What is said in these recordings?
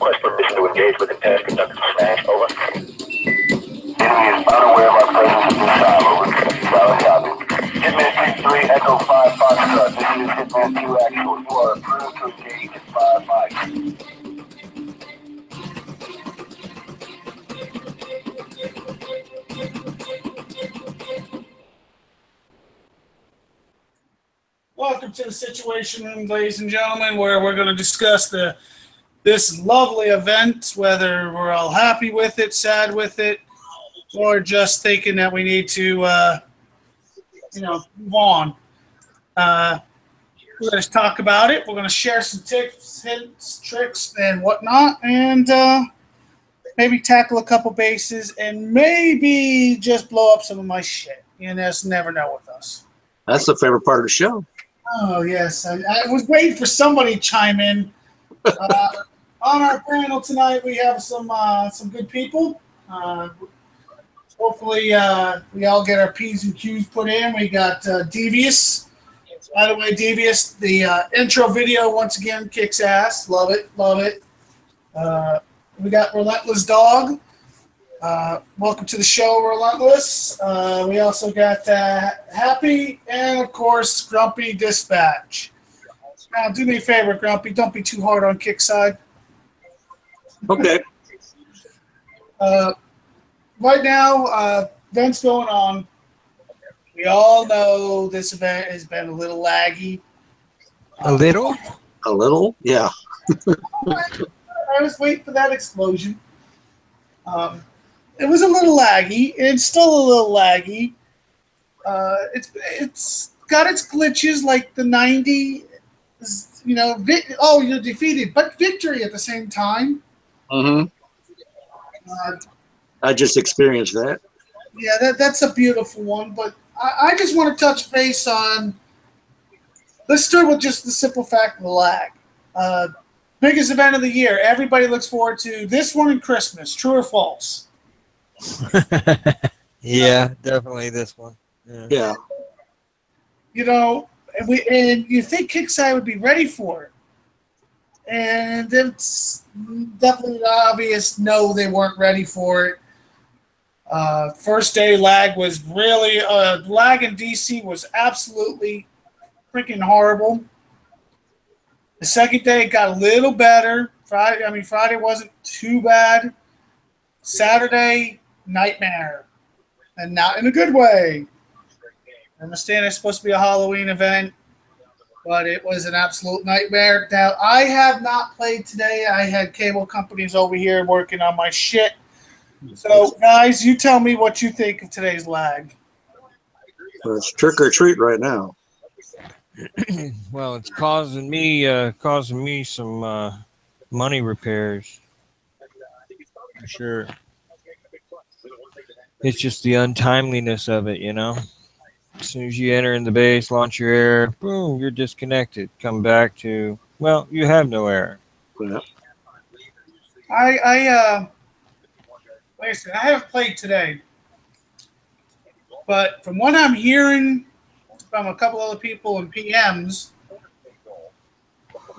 request permission to engage with intent conducted smash. Over. Enemy is unaware of our presence at this time. Over. Solid copy. Hitman 3 Echo 5 Foxtrot. This is Hitman 2 Actual. You are approved to engage at 5 Mike. Welcome to the Situation Room, ladies and gentlemen, where we're going to discuss this lovely event, whether we're all happy with it, sad with it, or just thinking that we need to, move on. We're going to talk about it. We're going to share some tips, hints, tricks, and whatnot, and maybe tackle a couple bases, and maybe just blow up some of my shit. You just never know with us. That's the favorite part of the show. Oh, yes. I was waiting for somebody to chime in. On our panel tonight, we have some good people. Hopefully, we all get our P's and Q's put in. We got Devious. By the way, Devious, the intro video, once again, kicks ass. Love it. Love it. We got Relentless Dog. Welcome to the show, Relentless. We also got Happy and, of course, Grumpy Dispatch. Now, do me a favor, Grumpy. Don't be too hard on Kickside. Okay. Right now, event's going on. We all know this event has been a little laggy. A little? A little? Yeah. I was waiting for that explosion. It was a little laggy. It's still a little laggy. It's got its glitches like the 90s, you're defeated, but victory at the same time. Mm-hmm. I just experienced that. Yeah, that's a beautiful one, but I just want to touch base on, let's start with just the simple fact of the lag. Biggest event of the year. Everybody looks forward to this one and Christmas. True or false? Yeah, definitely this one. Yeah. And you think Kickside would be ready for it. And it's definitely obvious, no, they weren't ready for it. First day lag was really, lag in DC was absolutely freaking horrible. The second day it got a little better. Friday wasn't too bad. Saturday, nightmare. And not in a good way. I understand it's supposed to be a Halloween event, but it was an absolute nightmare. Now, I have not played today. I had cable companies over here working on my shit. So, guys, you tell me what you think of today's lag. Well, it's trick or treat right now. Well, it's causing me some money repairs. For sure. It's just the untimeliness of it, As soon as you enter in the base, launch your air, boom, you're disconnected. Come back to, well, you have no air. Yeah. Like I said, I haven't played today. But from what I'm hearing from a couple other people in PMs,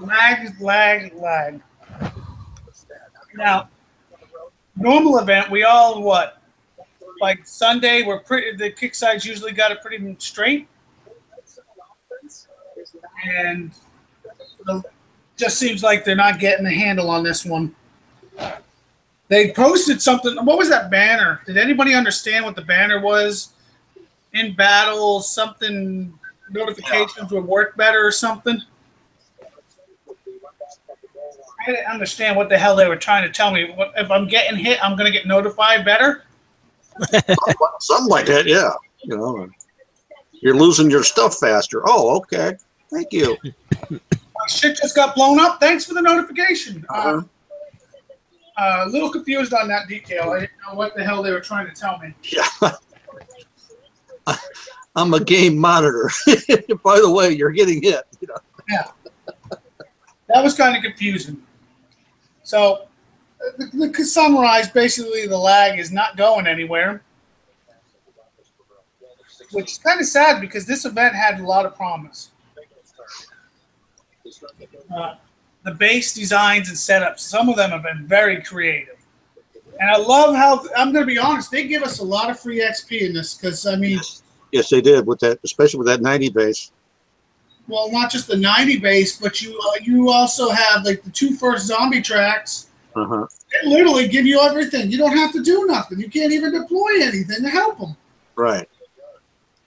lag. Now, normal event, we all like Sunday, the Kickside usually got it pretty straight. And it just seems like they're not getting a handle on this one. They posted something. What was that banner? Did anybody understand what the banner was? In battle, something, notifications would work better or something? I didn't understand what the hell they were trying to tell me. If I'm getting hit, I'm going to get notified better? Something like that, yeah. You're losing your stuff faster. Oh, okay. Thank you. My shit just got blown up. Thanks for the notification. A little confused on that detail. I didn't know what the hell they were trying to tell me. Yeah. I'm a game monitor. By the way, you're getting hit. Yeah. That was kind of confusing. So, to summarize, basically the lag is not going anywhere, which is kind of sad because this event had a lot of promise. the base designs and setups. Some of them have been very creative. And I love how, I'm going to be honest, they give us a lot of free XP in this because, I mean, Yes, they did with that, especially with that 90 base. well, not just the 90 base, but you also have like the 2 first zombie tracks. Uh-huh. They literally give you everything. You don't have to do nothing. You can't even deploy anything to help them. Right.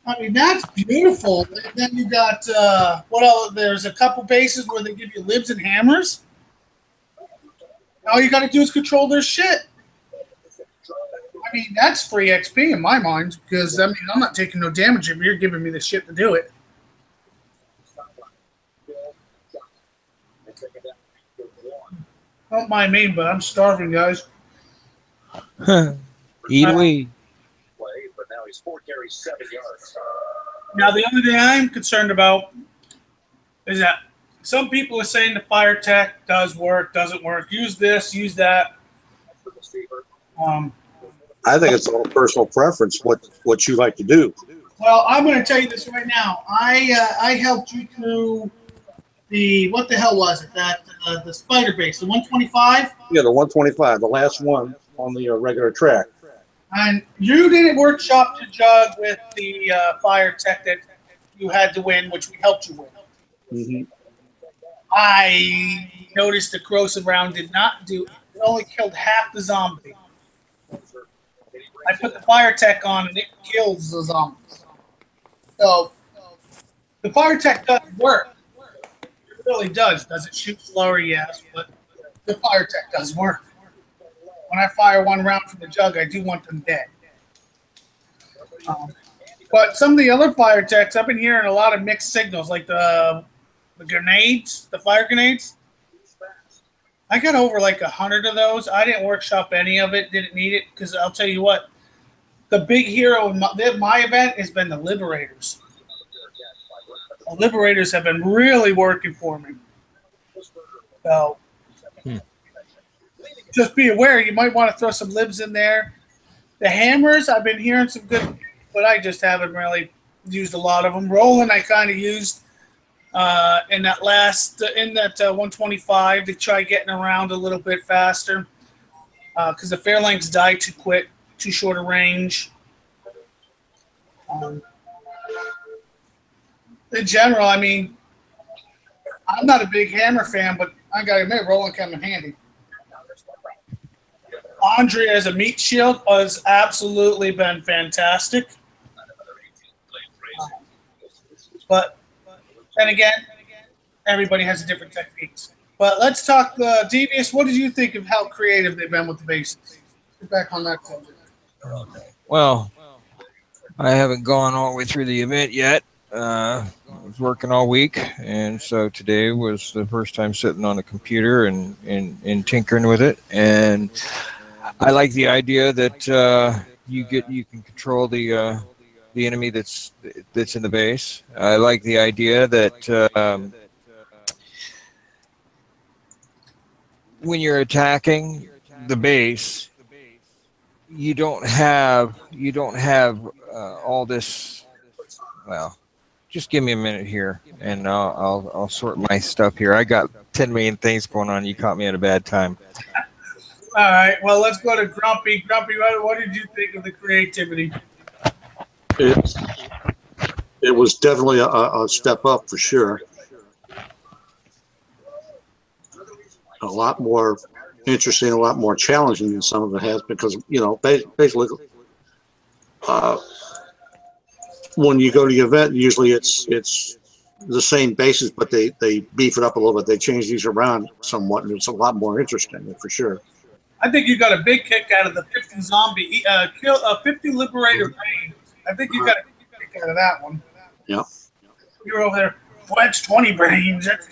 I mean, that's beautiful. And then you got, what else? There's a couple bases where they give you libs and hammers. All you got to do is control their shit. I mean, that's free XP in my mind because, I mean, I'm not taking no damage if you're giving me the shit to do it. Don't mind me, but I'm starving, guys. Eat away. But now he's 4 carries, 7 yards. Now, the only thing I'm concerned about is that some people are saying the fire tech does work, doesn't work. Use this, use that. I think it's all personal preference, what you like to do. Well, I'm going to tell you this right now. I helped you through the, what the hell was it? That the spider base, the 125, Yeah, the 125, the last one on the regular track. and you didn't workshop your jug with the fire tech that you had to win, which we helped you with. Mm-hmm. I noticed the corrosive round did not do. It only killed half the zombie. I put the fire tech on and it kills the zombies. So the fire tech does work. It really does. Does it shoot slower? Yes, but the fire tech does work. When I fire one round from the jug, I do want them dead. But some of the other fire techs, I've been hearing a lot of mixed signals, like the grenades, the fire grenades. I got over like 100 of those. I didn't workshop any of it, didn't need it, because I'll tell you what, the big hero in my event has been the Liberators. The Liberators have been really working for me. So just be aware, you might want to throw some libs in there. The hammers, I've been hearing some good, but I just haven't really used a lot of them. Roland, I kind of used in that 125 to try getting around a little bit faster because the Fairlanks die too quick, too short a range. In general, I mean, I'm not a big hammer fan, but I got to admit, Roland came in handy. Andrea as a meat shield has absolutely been fantastic. But then again, everybody has different techniques. But let's talk Devious. What did you think of how creative they've been with the bases? Get back on that subject. Well, I haven't gone all the way through the event yet. I was working all week, and so today was the first time sitting on a computer and tinkering with it. And I like the idea that you can control the enemy that's in the base. I like the idea that when you're attacking the base, you don't have all this. Well, just give me a minute here, and I'll sort my stuff here. I got 10 million things going on. You caught me at a bad time. All right. Well, let's go to Grumpy. Grumpy, what did you think of the creativity? It was definitely a step up for sure. A lot more interesting, a lot more challenging than some of it has because, you know, basically when you go to the event, usually it's the same bases, but they beef it up a little bit. They change these around somewhat, and it's a lot more interesting for sure. I think you got a big kick out of the 50 zombie, 50 Liberator brains. I think you got a big kick out of that one. Yeah. You were over there, Fletch 20 brains. That's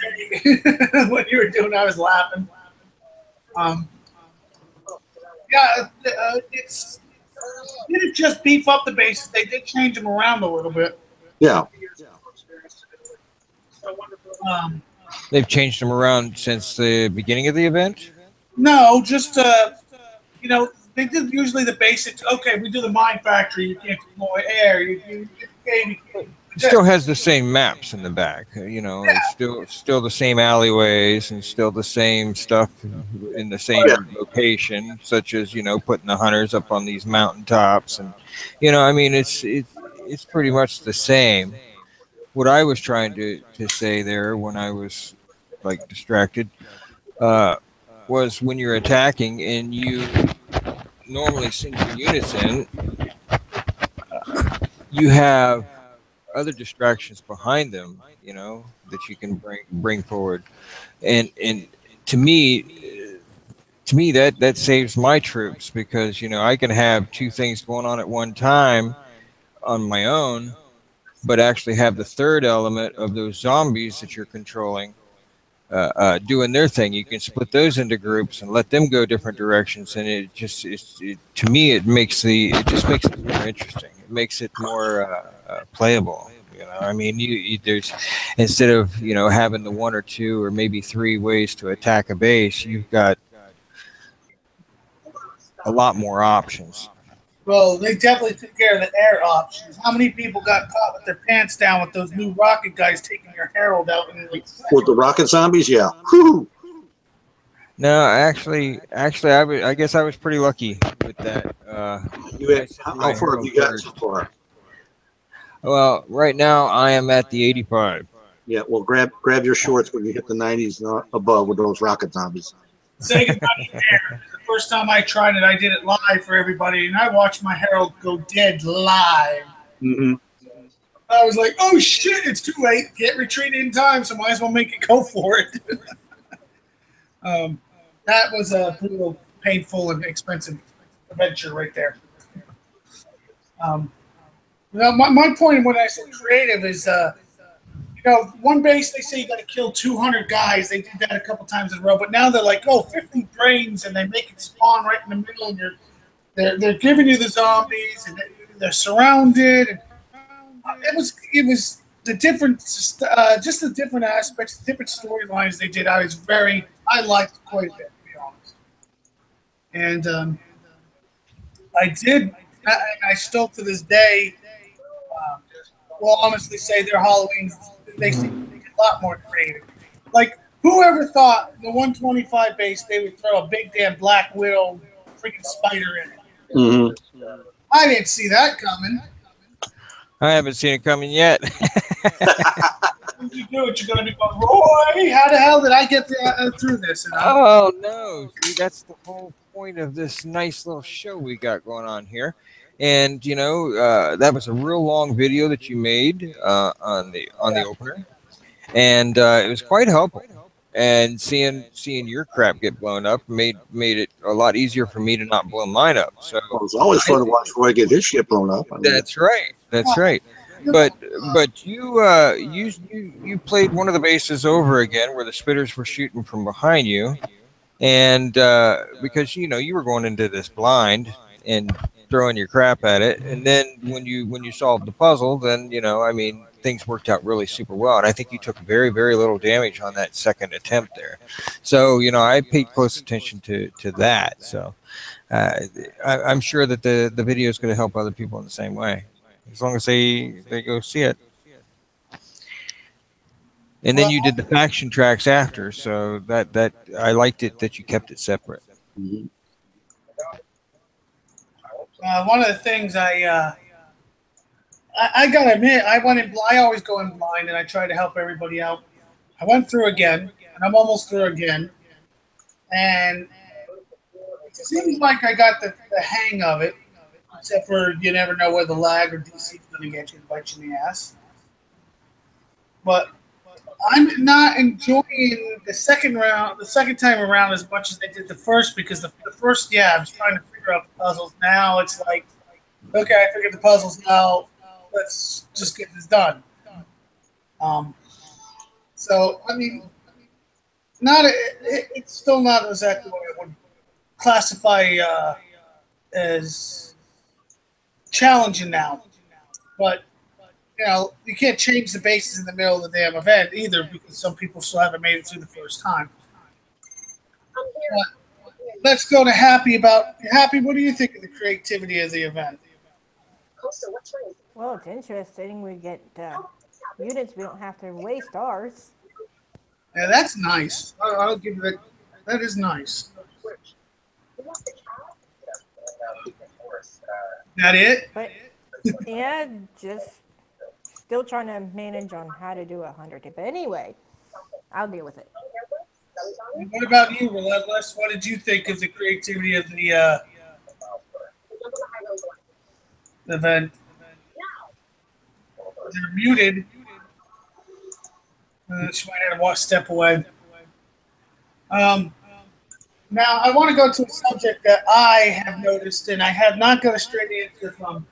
what you were doing. I was laughing. They didn't just beef up the bases. They did change them around a little bit. Yeah. They've changed them around since the beginning of the event? No, just, they did usually the basics. Okay, we do the mine factory. You can't deploy air. You still has the same maps in the back. You know, it's still the same alleyways and still the same stuff in the same Yeah. location, such as, you know, putting the hunters up on these mountaintops, and you know, I mean, it's pretty much the same. What I was trying to say there when I was like distracted uh, was when you're attacking and you normally send your units in, you have other distractions behind them, you know, that you can bring forward, and to me, that saves my troops, because you know I can have two things going on at one time on my own, but actually have the third element of those zombies that you're controlling doing their thing. You can split those into groups and let them go different directions, and to me it just makes it more interesting. It makes it more playable. You know, I mean, there's, instead of, you know, having the one or two or maybe three ways to attack a base, you've got a lot more options. Well, they definitely took care of the air options. How many people got caught with their pants down with those new rocket guys taking your Herald out in like With the rocket zombies, yeah. Whew. No, I guess I was pretty lucky with that. How far have you got so far? Well, right now I am at the 85. Yeah, well, grab your shorts when you hit the 90s and above with those rocket zombies. saying about the air. The first time I tried it, I did it live for everybody, and I watched my Herald go dead live. Mm-hmm. I was like, "Oh shit! It's too late. Can't retreat in time, so might as well make it go for it." That was a little painful and expensive adventure right there. My point when I say creative is, one base they say you got to kill 200 guys. They did that a couple times in a row, but now they're like, 50 brains, and they make it spawn right in the middle, and they're giving you the zombies, and they're surrounded. It was the different, just the different aspects, the different storylines they did. I liked quite a bit, to be honest. And I still to this day will honestly say their Halloween, they seem to make it a lot more creative. Like, whoever thought the 125 base they would throw a big damn Black Widow freaking spider in it? Mm-hmm. I didn't see that coming. I haven't seen it coming yet. When you do it, you're going to be going, Roy, how the hell did I get through this? Oh, no. See, that's the whole point of this nice little show we got going on here. And, that was a real long video that you made on the opener. And it was quite helpful. And seeing your crap get blown up made it a lot easier for me to not blow mine up. So well, it's always fun to watch Roy get his shit blown up. That's right. That's right. But you played one of the bases over again where the spitters were shooting from behind you, and because you were going into this blind and throwing your crap at it, and then when you solved the puzzle, then things worked out really super well, and I think you took very, very little damage on that second attempt there. So I paid close attention to that. So I'm sure that the video is going to help other people in the same way, as long as they go see it. And then you did the faction tracks after, so that I liked it that you kept it separate. Mm-hmm. One of the things I gotta admit, I always go in blind, and I try to help everybody out. I went through again, and I'm almost through again, and it seems like I got the hang of it, except for you never know where the lag or DC is going to get you and bite you in the ass. But I'm not enjoying the second time around as much as I did the first, because the first, I was trying to figure out the puzzles. Now it's like, okay, I figured the puzzles out. Let's just get this done. So I mean, it's still not exactly what I would classify as challenging now, but you can't change the bases in the middle of the damn event either, because some people still haven't made it through the first time. Let's go to Happy. Happy, what do you think of the creativity of the event? Well, it's interesting. We get units. We don't have to waste ours. Yeah, that's nice. I'll give you that. That is nice. That it? But yeah, just still trying to manage on how to do 100. But anyway, I'll deal with it. What about you, Relentless? What did you think of the creativity of the event? They're muted. She might have to step away. Um, Now, I want to go to a subject that I have noticed, and I have not got a straight answer from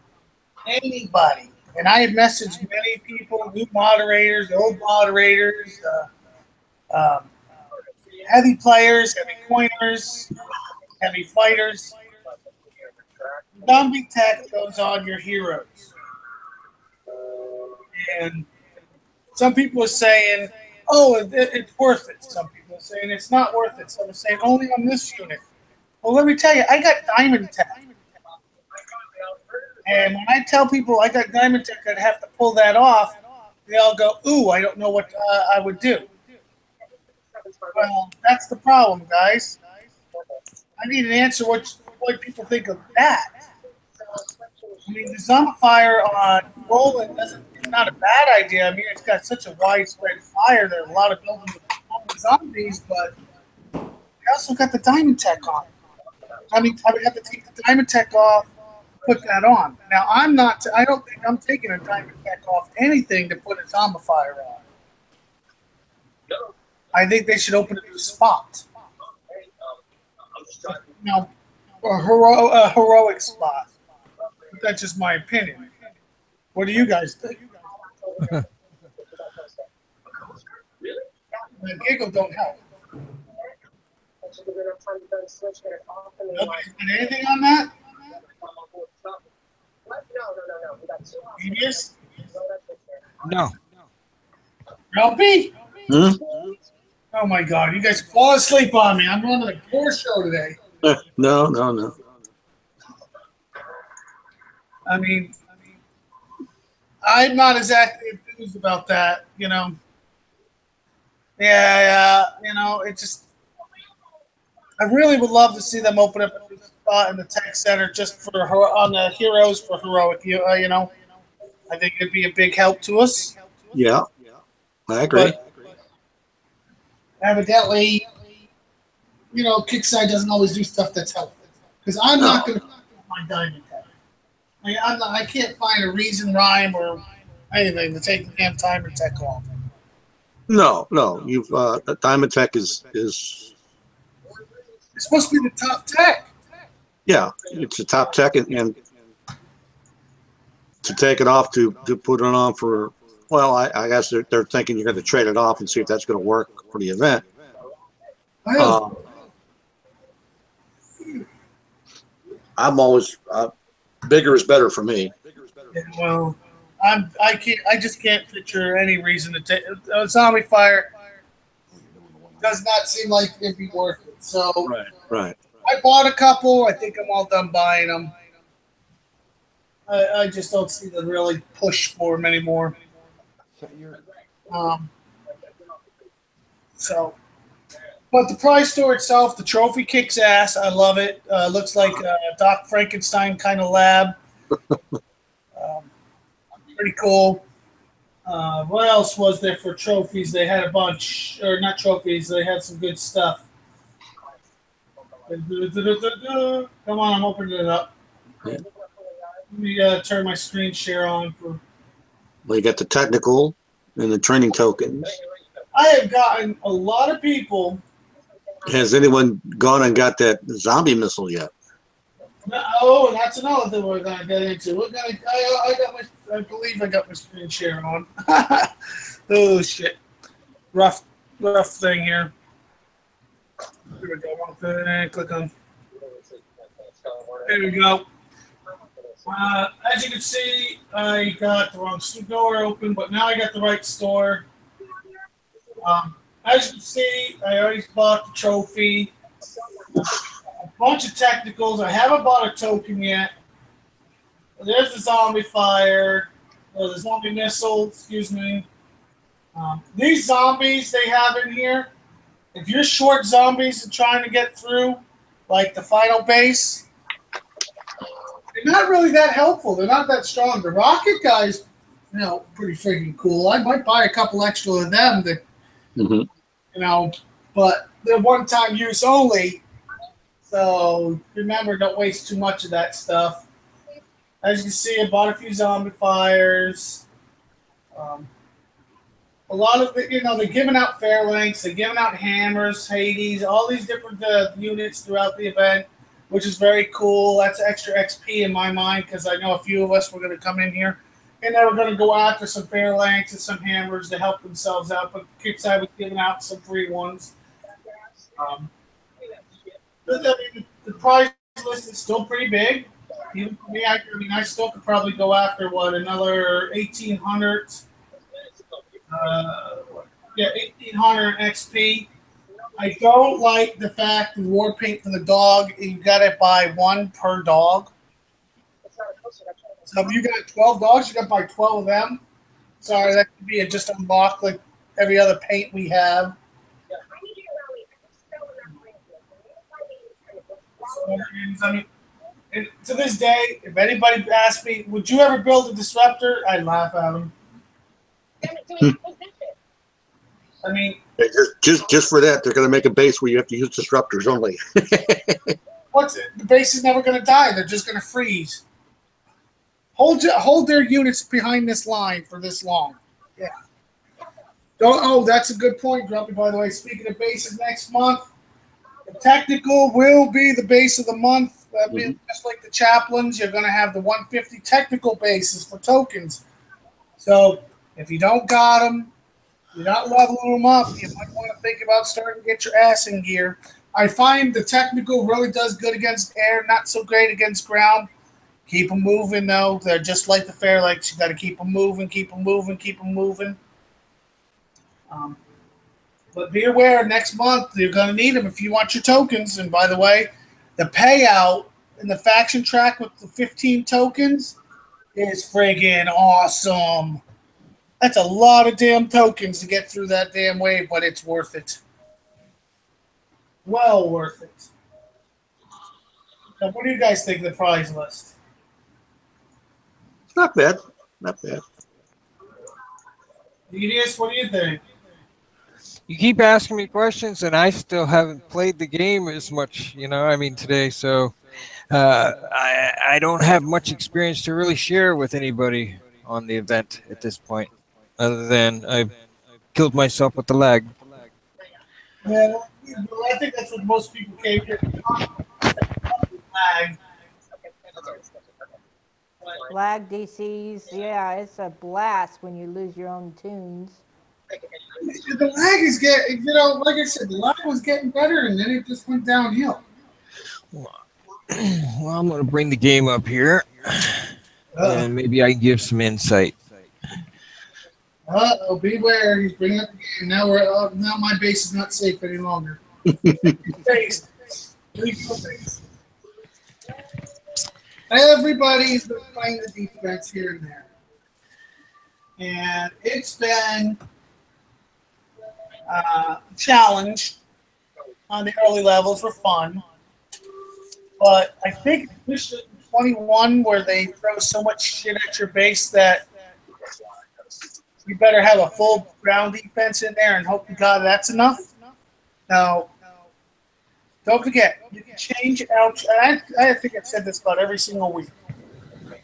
anybody. And I have messaged many people, new moderators, old moderators, heavy players, heavy coiners, heavy fighters. Zombie tech goes on your heroes. And some people are saying, oh, it's worth it. Some people are saying it's not worth it. Some are saying only on this unit. Well, let me tell you, I got Diamond Tech. And when I tell people I got Diamond Tech, I'd have to pull that off, they all go, ooh, I don't know what I would do. Well, that's the problem, guys. I need an answer what people think of that. I mean, the Zombifier on Roland is not a bad idea. I mean, it's got such a widespread fire. There are a lot of buildings with zombies, but I also got the Diamond Tech on. I mean, I would have to take the Diamond Tech off, put that on. Now, I don't think I'm taking a Diamond Tech off anything to put a Zombifier on. I think they should open a new spot. You know, a heroic spot. But that's just my opinion. What do you guys think? The giggle don't help. Nobody's got anything on that? Devious? No. Grumpy? Hmm? Oh my God, you guys fall asleep on me. I'm running a poor show today. No. I mean, I'm not exactly enthused about that, you know. Yeah, you know, it just. I really would love to see them open up a new spot in the tech center just for on the heroes for heroic. You know, I think it'd be a big help to us. Yeah, I agree. But evidently, you know, Kickside doesn't always do stuff that's helpful. Because I'm not going to my Diamond Tech. I mean, I can't find a reason, rhyme, or anything to take the damn Diamond Tech off. No. You've Diamond Tech is It's supposed to be the top tech. yeah, it's a top tech, and to take it off to put it on for, well, I guess they're thinking you're going to trade it off and see if that's going to work for the event. I'm always bigger is better for me. Yeah, well, I just can't picture any reason to take Zombifier. Does not seem like it'd be worth it. So Right. I bought a couple. I think I'm all done buying them. I just don't see the really push for them anymore. But the prize store itself, the trophy kicks ass. I love it. Looks like a Doc Frankenstein kind of lab. Pretty cool. What else was there for trophies? They had a bunch, or not trophies. They had some good stuff. Come on, I'm opening it up. Let me turn my screen share on. Well, you got the technical and the training tokens. I have gotten a lot of people. Has anyone gone and got that zombie missile yet? Oh, that's another thing we're gonna get into. I believe I got my screen share on. Oh shit! Rough thing here. Here we go. One thing. Click on. There we go. As you can see, I got the wrong door open, but now I got the right store. As you can see, I already bought the trophy. A bunch of technicals. I haven't bought a token yet. There's the zombie fire, or the zombie missile, excuse me. These zombies they have in here, if you're short zombies and trying to get through, like the final base, they're not really that helpful. They're not that strong. The rocket guys, pretty freaking cool. I might buy a couple extra of them to, but they're one-time use only. So remember, don't waste too much of that stuff. As you can see, I bought a few zombie fires. A lot of it, they're giving out Phalanx, they're giving out hammers, Hades, all these different units throughout the event, which is very cool. That's extra XP in my mind because I know a few of us were going to come in here and they were going to go after some Phalanx and some hammers to help themselves out. But Kickside was giving out some free ones. The prize list is still pretty big. Even for me, I still could probably go after another 1,800. 1,800 XP. I don't like the fact the war paint for the dog, you got to buy one per dog. So if you got 12 dogs, you got to buy 12 of them. Sorry, that could be just unlocked like every other paint we have. And to this day, if anybody asks me, would you ever build a disruptor? I'd laugh at them. I mean, just for that, they're going to make a base where you have to use disruptors only. The base is never going to die. They're just going to freeze. Hold their units behind this line for this long. Yeah. That's a good point, Grumpy, by the way. Speaking of bases next month, the technical will be the base of the month. That'll be just like the chaplains. You're going to have the 150 technical bases for tokens. So if you don't got them, you're not leveling them up, you might want to think about starting to get your ass in gear. I find the technical really does good against air, not so great against ground. Keep them moving, though. They're just like the Phalanx. You got to keep them moving, keep them moving, keep them moving. But be aware, next month you're going to need them if you want your tokens. And by the way, the payout in the faction track with the 15 tokens is friggin' awesome. That's a lot of damn tokens to get through that damn wave, but it's worth it. Well worth it. Now, what do you guys think of the prize list? Not bad. Not bad. Edius, what do you think? You keep asking me questions, and I still haven't played the game as much, today. So I don't have much experience to really share with anybody on the event at this point, other than I killed myself with the lag. Yeah, I think that's what most people came here to talk about. Lag. Lag DCs, yeah, it's a blast when you lose your own tunes. The lag is getting, like I said, the lag was getting better, and then it just went downhill. Well, I'm going to bring the game up here, and maybe I can give some insight. Beware! He's bringing up the game. Now now my base is not safe any longer. Base. Base. Everybody's been playing the defense here and there, and it's been a challenge on the early levels. Were fun, but I think this is 21 where they throw so much shit at your base that you better have a full ground defense in there and hope to God that's enough. Now, don't forget, you can change out. I think I've said this about every single week. You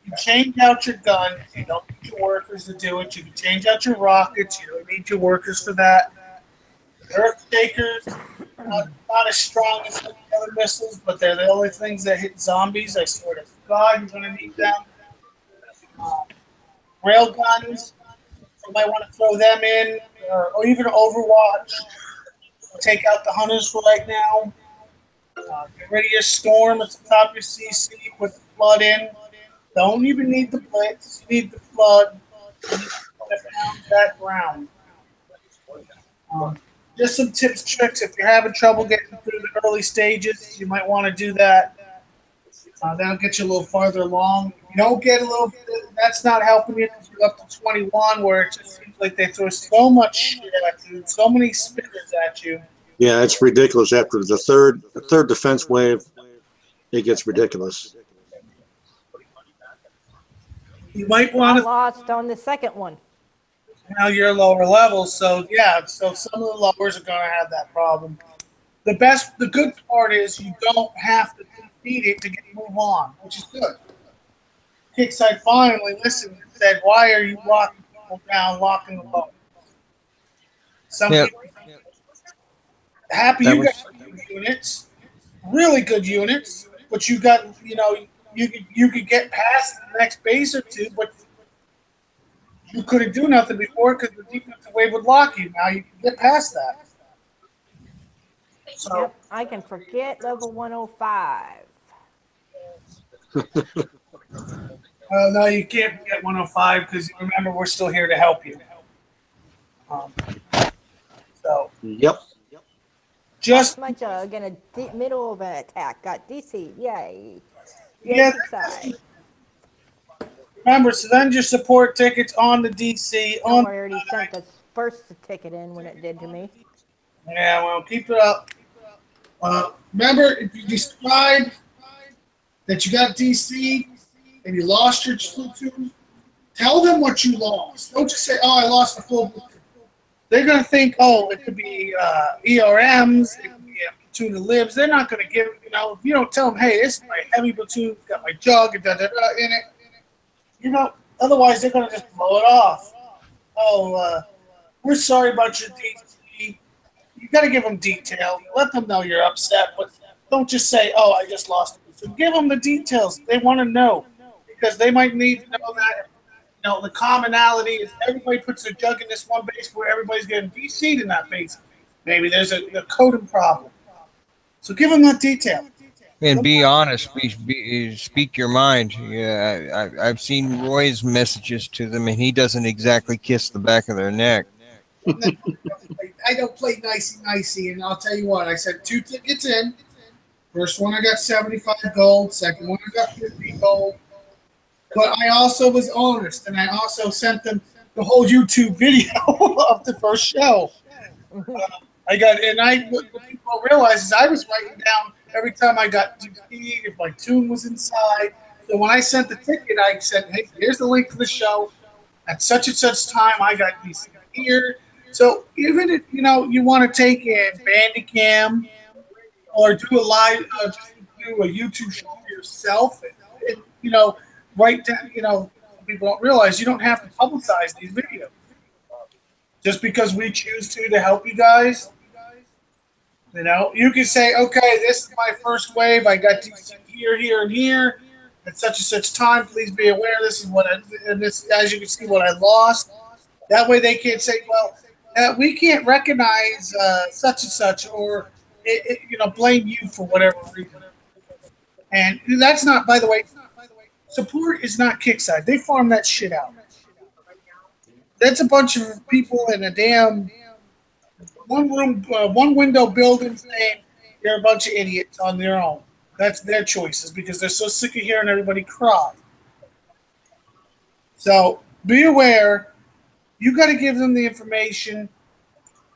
can change out your gun. You don't need your workers to do it. You can change out your rockets. You don't need your workers for that. Earth Shakers, not as strong as some of the other missiles, but they're the only things that hit zombies. I swear to God, you're going to need them. Rail guns, you might want to throw them in, or even Overwatch. Take out the hunters for right now. Get ready your storm at the top of your CC. Put the flood in. Don't even need the blitz. You need the flood. You need to that ground. Just some tips, tricks. If you're having trouble getting through the early stages, you might want to do that. That'll get you a little farther along. If You don't get a little. That's not helping you until you're up to 21, where it just seems like they throw so much shit at you, so many spinners at you. Yeah, it's ridiculous. After the third defense wave, it gets ridiculous. You might I want to. lost on the second one. Now you're lower level, so yeah. So some of the lowers are going to have that problem. The good part is you don't have to defeat it to move on, which is good. Kickside finally listened and said, "Why are you locking people down, locking them up?" Some Yep. people happy That you got was- good units, really good units, but you got you could get past the next base or two, but you couldn't do nothing before because the defensive wave would lock you. Now you can get past that. So Yep, I can forget level 105. no, you can't get 105 because remember we're still here to help you. So Yep. just My jug in a middle of an attack got DC. Yay. Yeah, Kickside. remember, send your support tickets on the DC. Don't On worry, I already sent the first ticket in when it did to me. yeah, well, keep it up. Remember, if you describe that you got DC and you lost your platoon, tell them what you lost. Don't just say, "Oh, I lost the full platoon." They're gonna think, "Oh, it could be ERMs, it could be a platoon of libs." They're not gonna give if you don't tell them, "Hey, this is my heavy platoon, it's got my jug and in it." Otherwise they're gonna just blow it off. Oh, we're sorry about your DC. You got to give them detail. Let them know you're upset, but don't just say, "Oh, I just lost it." So give them the details. They want to know because they might need to know that. The commonality is everybody puts their jug in this one base where everybody's getting DC'd in that base. Maybe there's a coding problem. So give them that detail. And be honest. Speak your mind. Yeah, I've seen Roy's messages to them, and he doesn't exactly kiss the back of their neck. I don't play nicey, and I'll tell you what. I sent 2 tickets in. First one I got 75 gold. Second one I got 50 gold. But I also was honest, and I also sent them the whole YouTube video of the first show. What people realize is I was writing down every time I got DC'd, if my tune was inside. So when I sent the ticket, I said, "Hey, here's the link to the show. At such and such time, I got DC here." So even if you want to take in Bandicam or do a live, just do a YouTube show for yourself, and write down. People don't realize you don't have to publicize these videos just because we choose to help you guys. You can say, "Okay, this is my first wave. I got DC here, here, and here at such and such time. Please be aware. This is what as you can see, what I lost." That way, they can't say, "Well, we can't recognize such and such," or blame you for whatever reason. And that's not, by the way, support is not Kickside. They farm that shit out. That's a bunch of people in a damn one room, one window building saying you're a bunch of idiots on their own. That's their choices because they're so sick of hearing everybody cry. So be aware. You got to give them the information,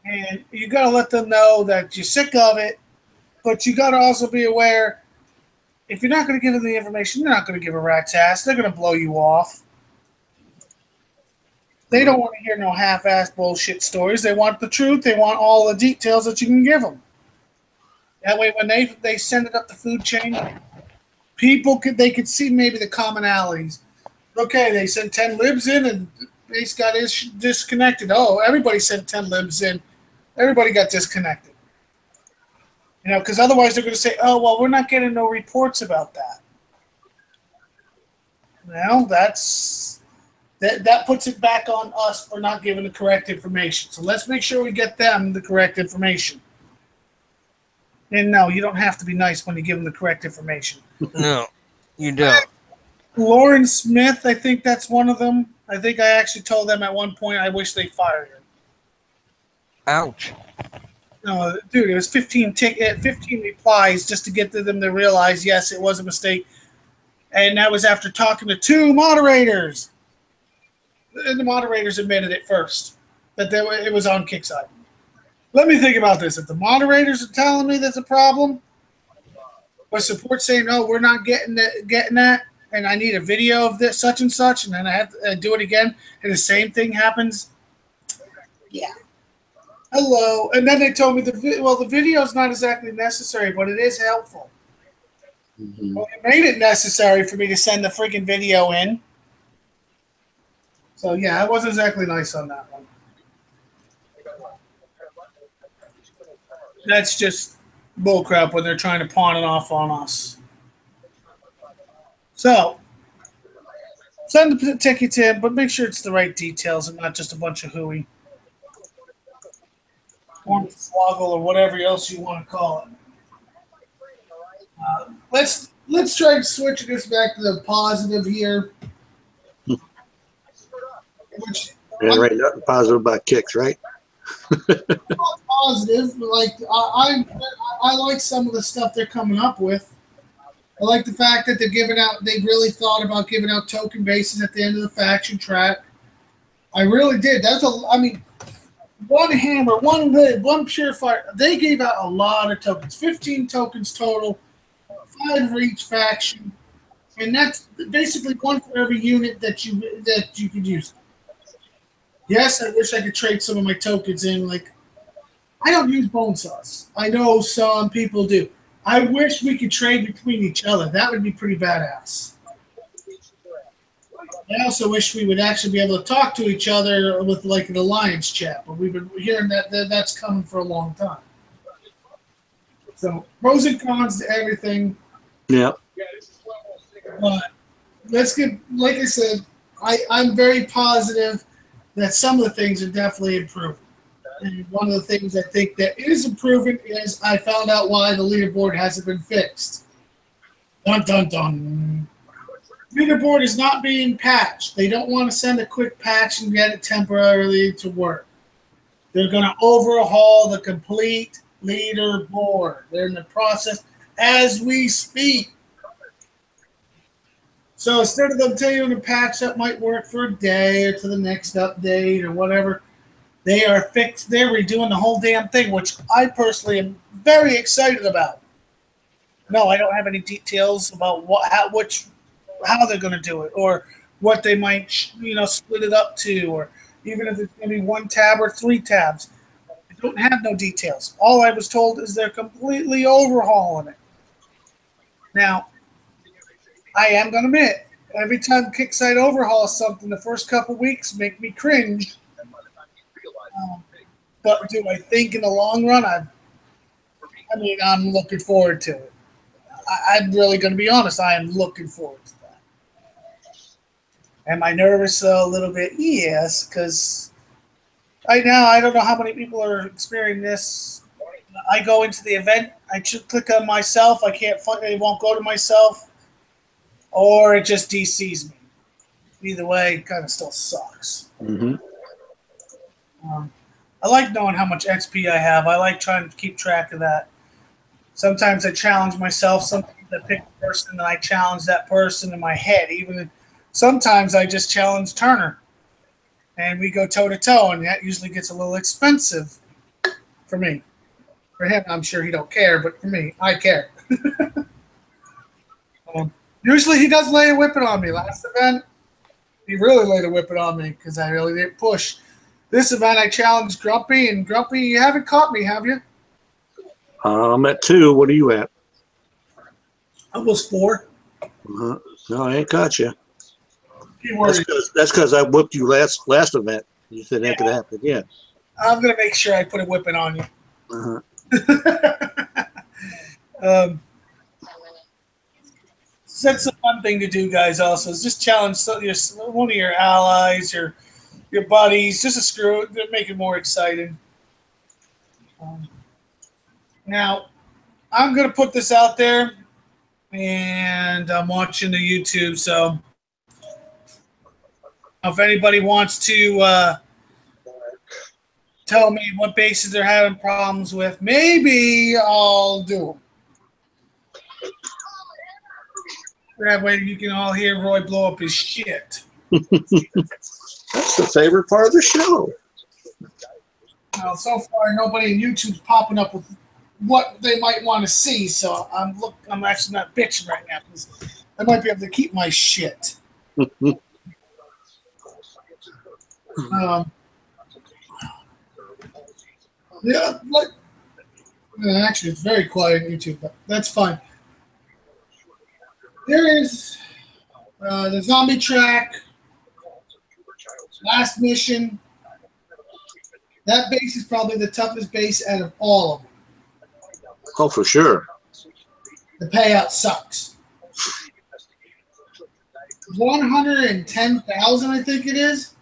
and you got to let them know that you're sick of it. But you got to also be aware, if you're not going to give them the information, they're not going to give a rat's ass. They're going to blow you off. They don't want to hear no half-assed bullshit stories. They want the truth. They want all the details that you can give them. That way, when they send it up the food chain, they could see maybe the commonalities. Okay, they sent 10 libs in, and base got disconnected. Oh, everybody sent 10 libs in. Everybody got disconnected. Because otherwise they're going to say, "Oh, well, we're not getting no reports about that." Well, that puts it back on us for not giving the correct information. So let's make sure we get them the correct information. And no, you don't have to be nice when you give them the correct information. No, you don't. Lauren Smith, I think that's one of them. I think I actually told them at one point I wish they fired her. Ouch. No, dude, it was 15 replies just to get them to realize, yes, it was a mistake. And that was after talking to 2 moderators. And the moderators admitted it first, that it was on Kickside. Let me think about this. If the moderators are telling me there's a problem, or support saying, no, we're not getting that, and I need a video of this, such and such, and then I have to do it again, and the same thing happens, yeah. Hello. And then they told me, the video is not exactly necessary, but it is helpful. Mm-hmm. Well, it made it necessary for me to send the freaking video in. So, yeah, I wasn't exactly nice on that one. That's just bullcrap when they're trying to pawn it off on us. So, send the tickets in, but make sure it's the right details and not just a bunch of hooey. Or swoggle or whatever else you want to call it. Let's try to switch this back to the positive here. Right, nothing positive about kicks, right? Positive, but like I like some of the stuff they're coming up with. I like the fact that they really thought about giving out token bases at the end of the faction track. I really did. One hammer, one lid, one purifier. They gave out a lot of tokens, 15 tokens total, 5 for each faction, and that's basically 1 for every unit that you could use. Yes, I wish I could trade some of my tokens in. Like, I don't use bone sauce. I know some people do. I wish we could trade between each other. That would be pretty badass. I also wish we would actually be able to talk to each other with like an alliance chat, but we've been hearing that's coming for a long time. So pros and cons to everything. Yeah. But let's get, like I said, I'm very positive that some of the things are definitely improving. And one of the things I think that is improving is I found out why the leaderboard hasn't been fixed. Dun, dun, dun. Leaderboard is not being patched. They don't want to send a quick patch and get it temporarily to work. They're going to overhaul the complete leaderboard. They're in the process as we speak. So instead of them telling you a patch that might work for a day or to the next update or whatever, they are fixed. They're redoing the whole damn thing, which I personally am very excited about. No, I don't have any details about how they're going to do it, or what they might, split it up to, or even if it's going to be 1 tab or 3 tabs. I don't have no details. All I was told is they're completely overhauling it. Now, I am going to admit, every time Kickside overhauls something, the first couple weeks make me cringe. But do I think in the long run, I'm looking forward to it. I'm really going to be honest. I am looking forward to that. Am I nervous a little bit? Yes, because right now I don't know how many people are experiencing this. I go into the event, I should click on myself. I can't find it. Won't go to myself, or it just DCs me. Either way, it kind of still sucks. Mm-hmm. I like knowing how much XP I have. I like trying to keep track of that. Sometimes I challenge myself. Sometimes I pick a person and I challenge that person in my head. Sometimes I just challenge Turner. And we go toe-to-toe, and that usually gets a little expensive for me. For him, I'm sure he don't care, but for me, I care. Usually he does lay a whipping on me. Last event, he really laid a whipping on me because I really didn't push. This event, I challenged Grumpy, and Grumpy, you haven't caught me, have you? I'm at 2. What are you at? I was 4. No, I ain't caught you. Keep worried. That's because I whipped you last event. You said that could happen again. I'm going to make sure I put a whipping on you. Uh-huh. That's a fun thing to do, guys, also, is just challenge one of your allies, your buddies, just to screw it, make it more exciting. Now, I'm going to put this out there, and I'm watching the YouTube, so if anybody wants to tell me what bases they're having problems with, maybe I'll do them. That way you can all hear Roy blow up his shit. That's the favorite part of the show. Now, so far, nobody on YouTube's popping up with what they might want to see, so I'm actually not bitching right now because I might be able to keep my shit. Yeah, like actually, it's very quiet on YouTube, but that's fine. There is the zombie track, last mission. That base is probably the toughest base out of all of them. Oh, for sure. The payout sucks. 110,000, I think it is.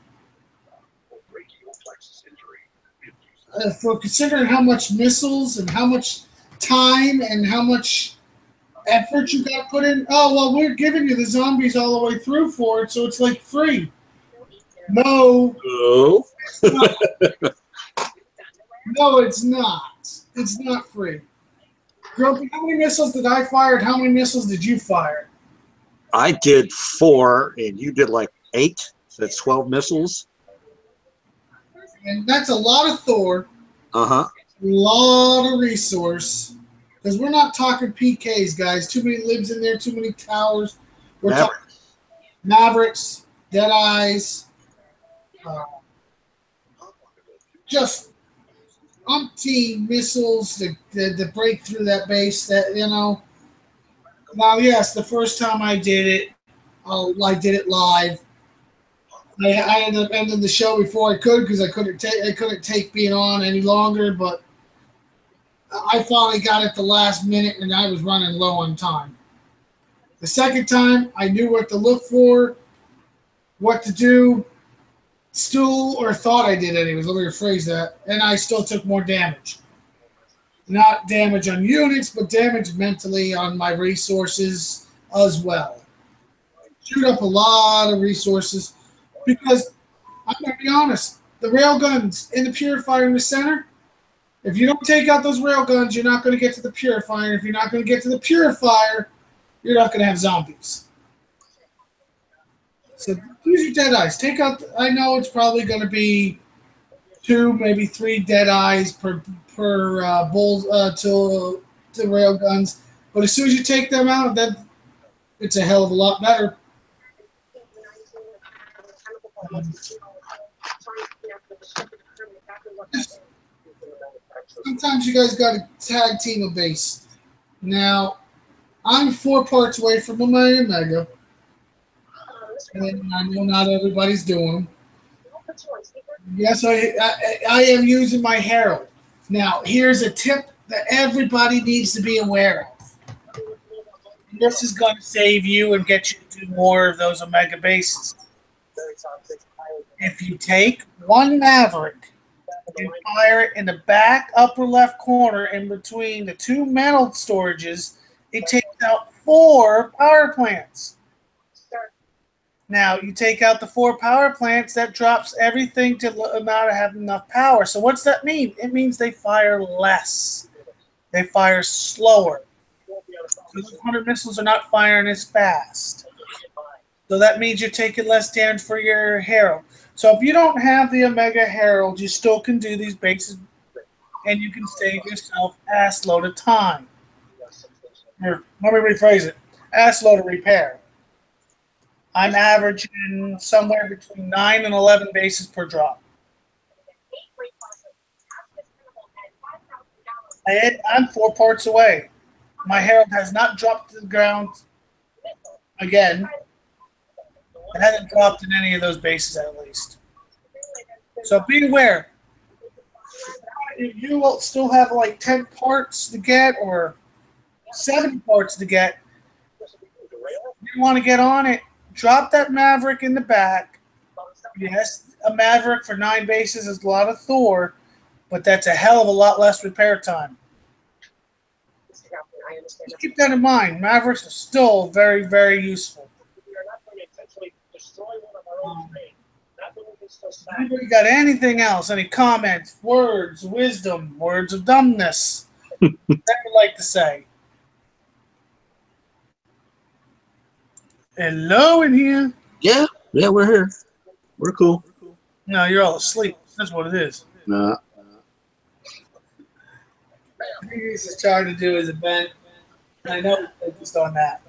For considering how much missiles and how much time and how much effort you got put in. Oh, well, we're giving you the zombies all the way through for it, so it's like free. No. Oh. No, it's not. It's not free. Grumpy, how many missiles did I fire and how many missiles did you fire? I did 4, and you did like 8. So that's 12 missiles. And that's a lot of Thor. Uh-huh. A lot of resource. Because we're not talking PKs, guys. Too many libs in there, too many towers. We're talking Mavericks, Deadeyes, just umpteen missiles to break through that base. That, you know. Now, yes, the first time I did it, I did it live. I ended up ending the show before I could because I couldn't take being on any longer. But I finally got it the last minute, and I was running low on time. The second time, I knew what to look for, what to do, still, or thought I did anyways. Let me rephrase that. And I still took more damage. Not damage on units, but damage mentally on my resources as well. Shoot up a lot of resources because I'm going to be honest, the railguns in the purifier in the center, if you don't take out those railguns, you're not going to get to the purifier. If you're not going to get to the purifier, you're not going to have zombies. So use your Deadeyes. Take out, I know it's probably going to be 2, maybe 3 Deadeyes per bulls to railguns. But as soon as you take them out, then it's a hell of a lot better. Sometimes you guys got to tag team a base. Now, I'm 4 parts away from a Mega. And I know not everybody's doing them. Yes, I am using my Herald. Now, here's a tip that everybody needs to be aware of. This is going to save you and get you to do more of those Omega bases. If you take one Maverick and fire it in the back upper left corner in between the 2 metal storages, it takes out 4 power plants. Now, you take out the 4 power plants, that drops everything to not have enough power. So what's that mean? It means they fire less. They fire slower. Those 100 missiles are not firing as fast. So that means you're taking less damage for your Herald. So if you don't have the Omega Herald, you still can do these bases, and you can save yourself ass load of time. Or, let me rephrase it. Ass load of repair. I'm averaging somewhere between 9 and 11 bases per drop. I'm 4 parts away. My Herald has not dropped to the ground again. It hasn't dropped in any of those bases at least. So be aware. You will still have like 10 parts to get or 7 parts to get. You want to get on it. Drop that Maverick in the back. Yes, a Maverick for 9 bases is a lot of Thor, but that's a hell of a lot less repair time. Just keep that in mind. Mavericks are still very, very useful. Anybody got anything else? Any comments, words, wisdom, words of dumbness that you'd like to say? Hello in here. Yeah, yeah, we're here. We're cool. No, you're all asleep. That's what it is. Nah. I think he's just trying to do his event. I know he's focused on that.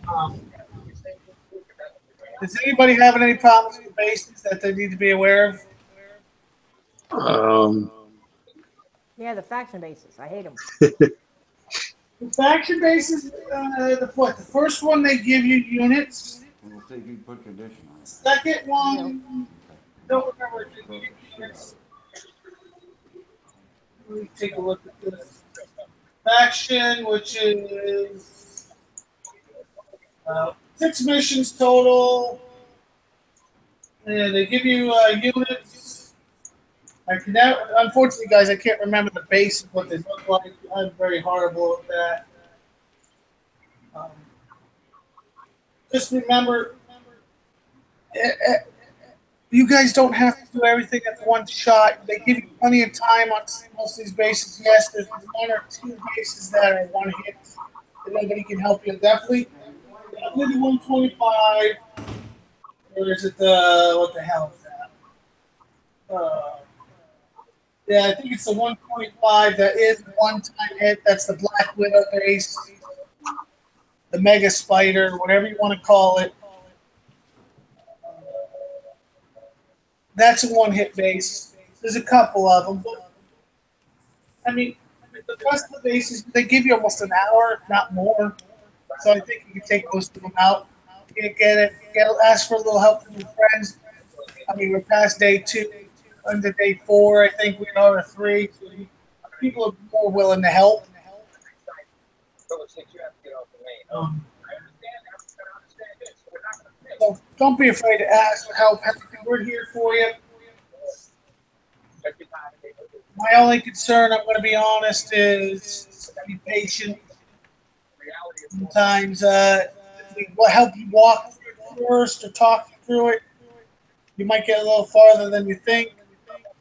Um, Is anybody having any problems with bases that they need to be aware of? Um, Yeah, the faction bases. I hate them. The faction bases, the first one they give you units. We'll see if you put condition on it. Second one, don't remember if they give you units. Let me take a look at this. Faction, which is 6 missions total. And they give you units. Unfortunately, guys, I can't remember the base of what they look like. I'm very horrible at that. Just remember, you guys don't have to do everything at one shot. They give you plenty of time on most of these bases. Yes, there's 1 or 2 bases that are one hit that nobody can help you. Definitely the 125. Or is it the what the hell is that? Yeah, I think it's the 125 that is one-time hit. That's the Black Widow base, the Mega Spider, whatever you want to call it. That's a one-hit base. There's a couple of them, but I mean, the rest of the bases they give you almost an hour, not more. So I think you can take most of them out. Ask for a little help from your friends. I mean, we're past day 2, into day 4. I think we are, or 3. So people are more willing to help. So don't be afraid to ask for help. We're here for you. My only concern, I'm going to be honest, is be patient. Sometimes we'll help you walk first or talk through it. You might get a little farther than you think.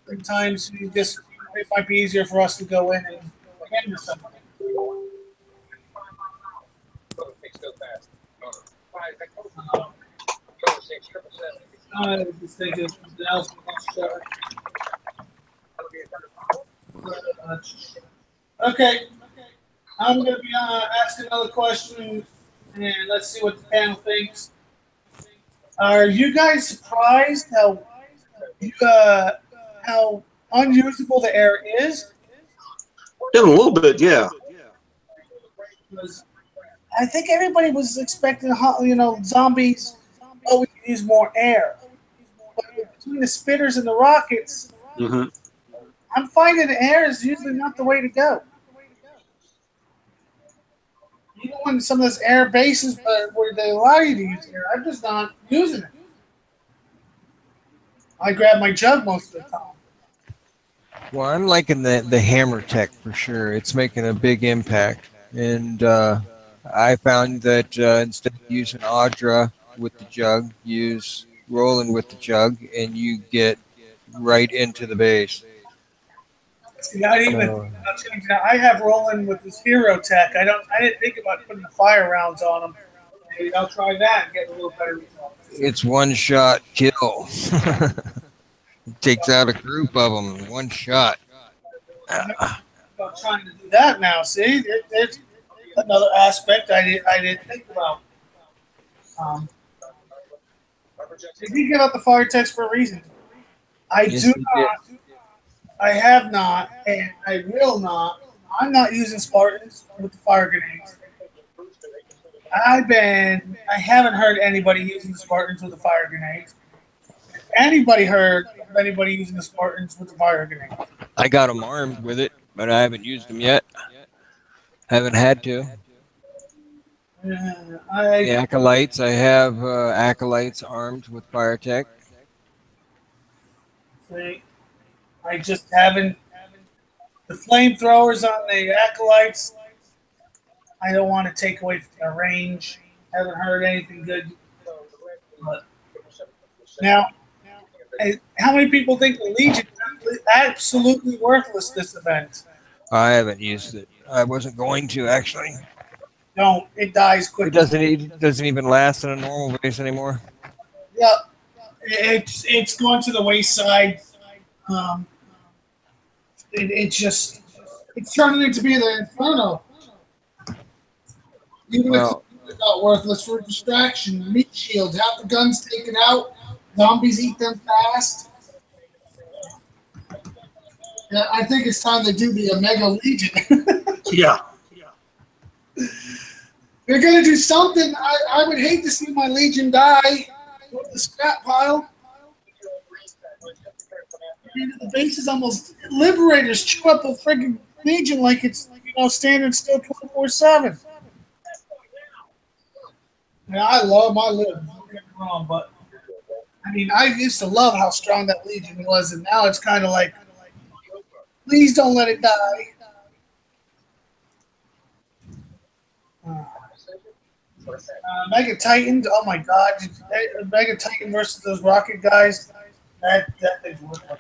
Sometimes it might be easier for us to go in and handle something. I was just thinking of something else. Okay. I'm going to be asking another question, and let's see what the panel thinks. Are you guys surprised how unusable the air is? in a little bit, yeah. I think everybody was expecting, zombies always use more air. But between the spitters and the rockets, I'm finding the air is usually not the way to go. Even when some of those air bases where they allow you to use air, I'm just not using it. I grab my jug most of the time. Well, I'm liking the hammer tech for sure. It's making a big impact. And I found that instead of using Audra with the jug, use Roland with the jug, and you get right into the base. Not even. I have Roland with this hero tech. I didn't think about putting the fire rounds on them. Maybe I'll try that and get a little better results. It's one-shot kill. It takes out a group of them in one shot. I'm trying to do that now. See, there's another aspect I didn't think about. They did give out the fire text for a reason. Yes, do they not. I have not, and I will not. I'm not using Spartans with the fire grenades. I haven't heard anybody using the Spartans with the fire grenades. Anybody heard of anybody using the Spartans with the fire grenade? I got them armed with it, but I haven't used them yet. Haven't had to. The Acolytes, I have Acolytes armed with fire tech. See, I just haven't. The flamethrowers on the Acolytes, I don't want to take away from their range. Haven't heard anything good. But now, how many people think the Legion is absolutely worthless this event? I haven't used it. I wasn't going to, actually. don't. It dies It quickly. doesn't even last in a normal base anymore. Yep. It's gone to the wayside. Um, it's turning into being an inferno. Even if Well, it's not worthless for distraction. Meat shields, have the guns taken out. Zombies eat them fast. Yeah, I think it's time to do the Omega Legion. Yeah. They're gonna do something. I would hate to see my Legion die with the scrap pile. The base is almost Liberators chew up a friggin' Legion like it's standing still 24/7. Yeah, I love my Legion. Don't get me wrong, but I mean, I used to love how strong that Legion was, and now it's kind of like, please don't let it die. Mega Titans, oh my god, Mega Titan versus those Rocket guys, that thing's worth it.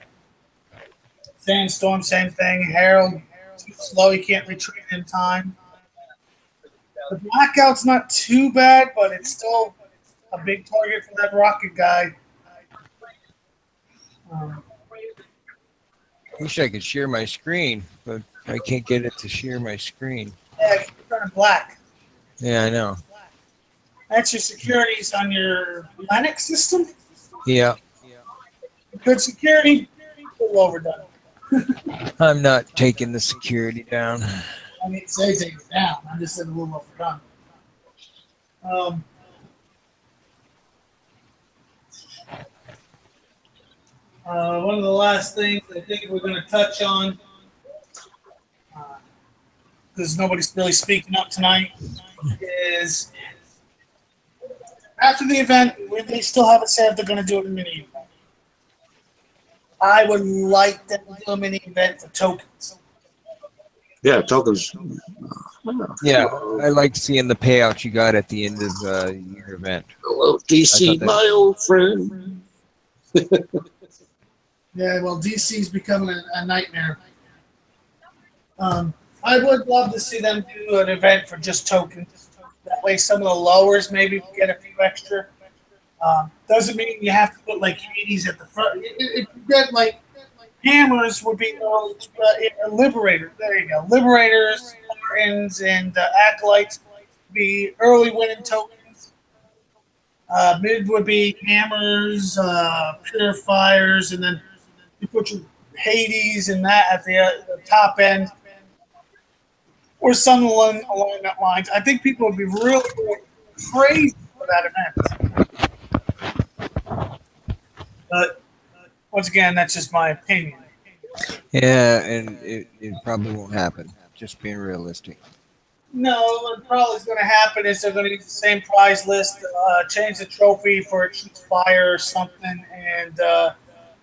Sandstorm, same thing. Harold, too slow, he can't retreat in time. The Blackout's not too bad, but it's still a big target for that Rocket guy. wish I could share my screen, but I can't get it to share my screen. Yeah, keep turning black. Yeah, I know. That's your securities on your Linux system. Yeah, Good security, a little overdone. I'm not taking the security down. I mean, say take it down. I just said a little overdone. One of the last things I think we're going to touch on, because nobody's really speaking up tonight, is after the event, they still haven't said if they're going to do it in a mini event. I would like them to do a mini event for tokens. Yeah, tokens. Yeah, I like seeing the payout you got at the end of your event. Hello, I DC, thought that- my old friend. Yeah, well, DC's becoming a nightmare. I would love to see them do an event for just tokens. That way, some of the lowers maybe get a few extra. Doesn't mean you have to put like Hades at the front. If you get like hammers, would be Liberator. There you go. Liberators, Spartans, and Acolytes would be early winning tokens. Mid would be hammers, purifiers, and then you put your Hades and that at the top end, or something along that lines. I think people would be really, really crazy for that event. But once again, that's just my opinion. Yeah, and it probably won't happen. Just being realistic. No, what probably is going to happen is they're going to use the same prize list, change the trophy for it shoots fire or something, and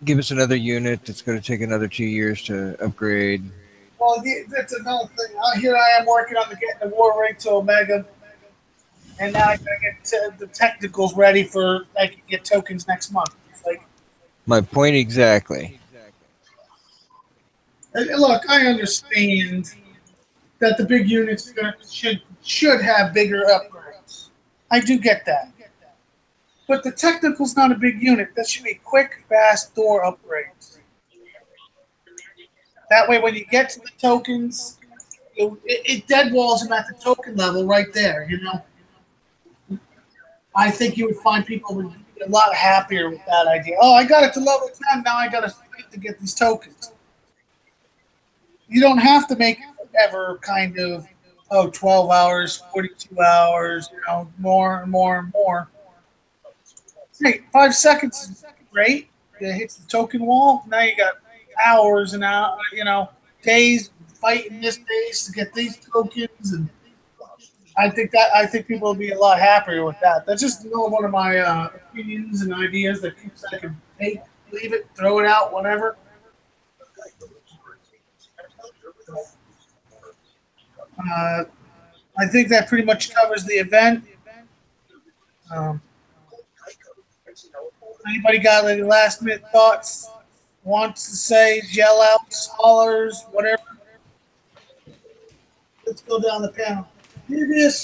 Give us another unit that's going to take another 2 years to upgrade. well, that's another thing. Here I am working on getting the war rig to Omega, and now I got to get the technicals ready for I can get tokens next month. It's like, My point exactly. look, I understand that the big units should have bigger upgrades. I do get that. But the technical's not a big unit. That should be quick, fast door upgrades. That way, when you get to the tokens, it dead walls them at the token level right there, I think you would find people would be a lot happier with that idea. Oh, I got it to level 10, now I got to fight to get these tokens. You don't have to make it ever kind of, 12 hours, 42 hours, more and more and more. Hey, 5 seconds is great. It hits the token wall. Now you got hours and hours, days fighting this base to get these tokens, and I think people will be a lot happier with that. That's just one of my opinions and ideas that I can take, leave it, throw it out, whatever. I think that pretty much covers the event. Anybody got any last minute thoughts? Wants to say, yell out, hollers, whatever? Let's go down the panel. Previous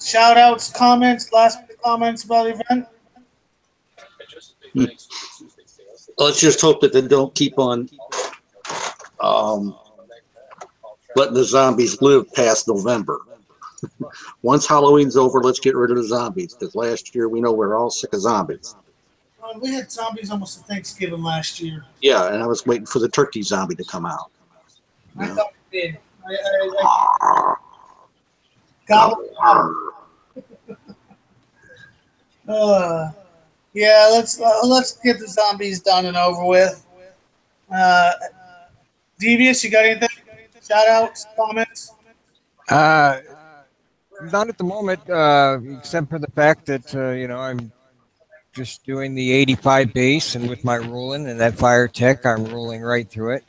shout outs, comments, last minute comments about the event. Let's just hope that they don't keep on letting the zombies live past November. Once Halloween's over, let's get rid of the zombies, because last year we know we're all sick of zombies. We had zombies almost at Thanksgiving last year. Yeah, and I was waiting for the turkey zombie to come out. I thought we did. Gobble. Yeah, let's get the zombies done and over with. Devious, you got anything? Shout outs, comments? Not at the moment, except for the fact that I'm just doing the 85 base, and with my ruling and that fire tech, I'm rolling right through it,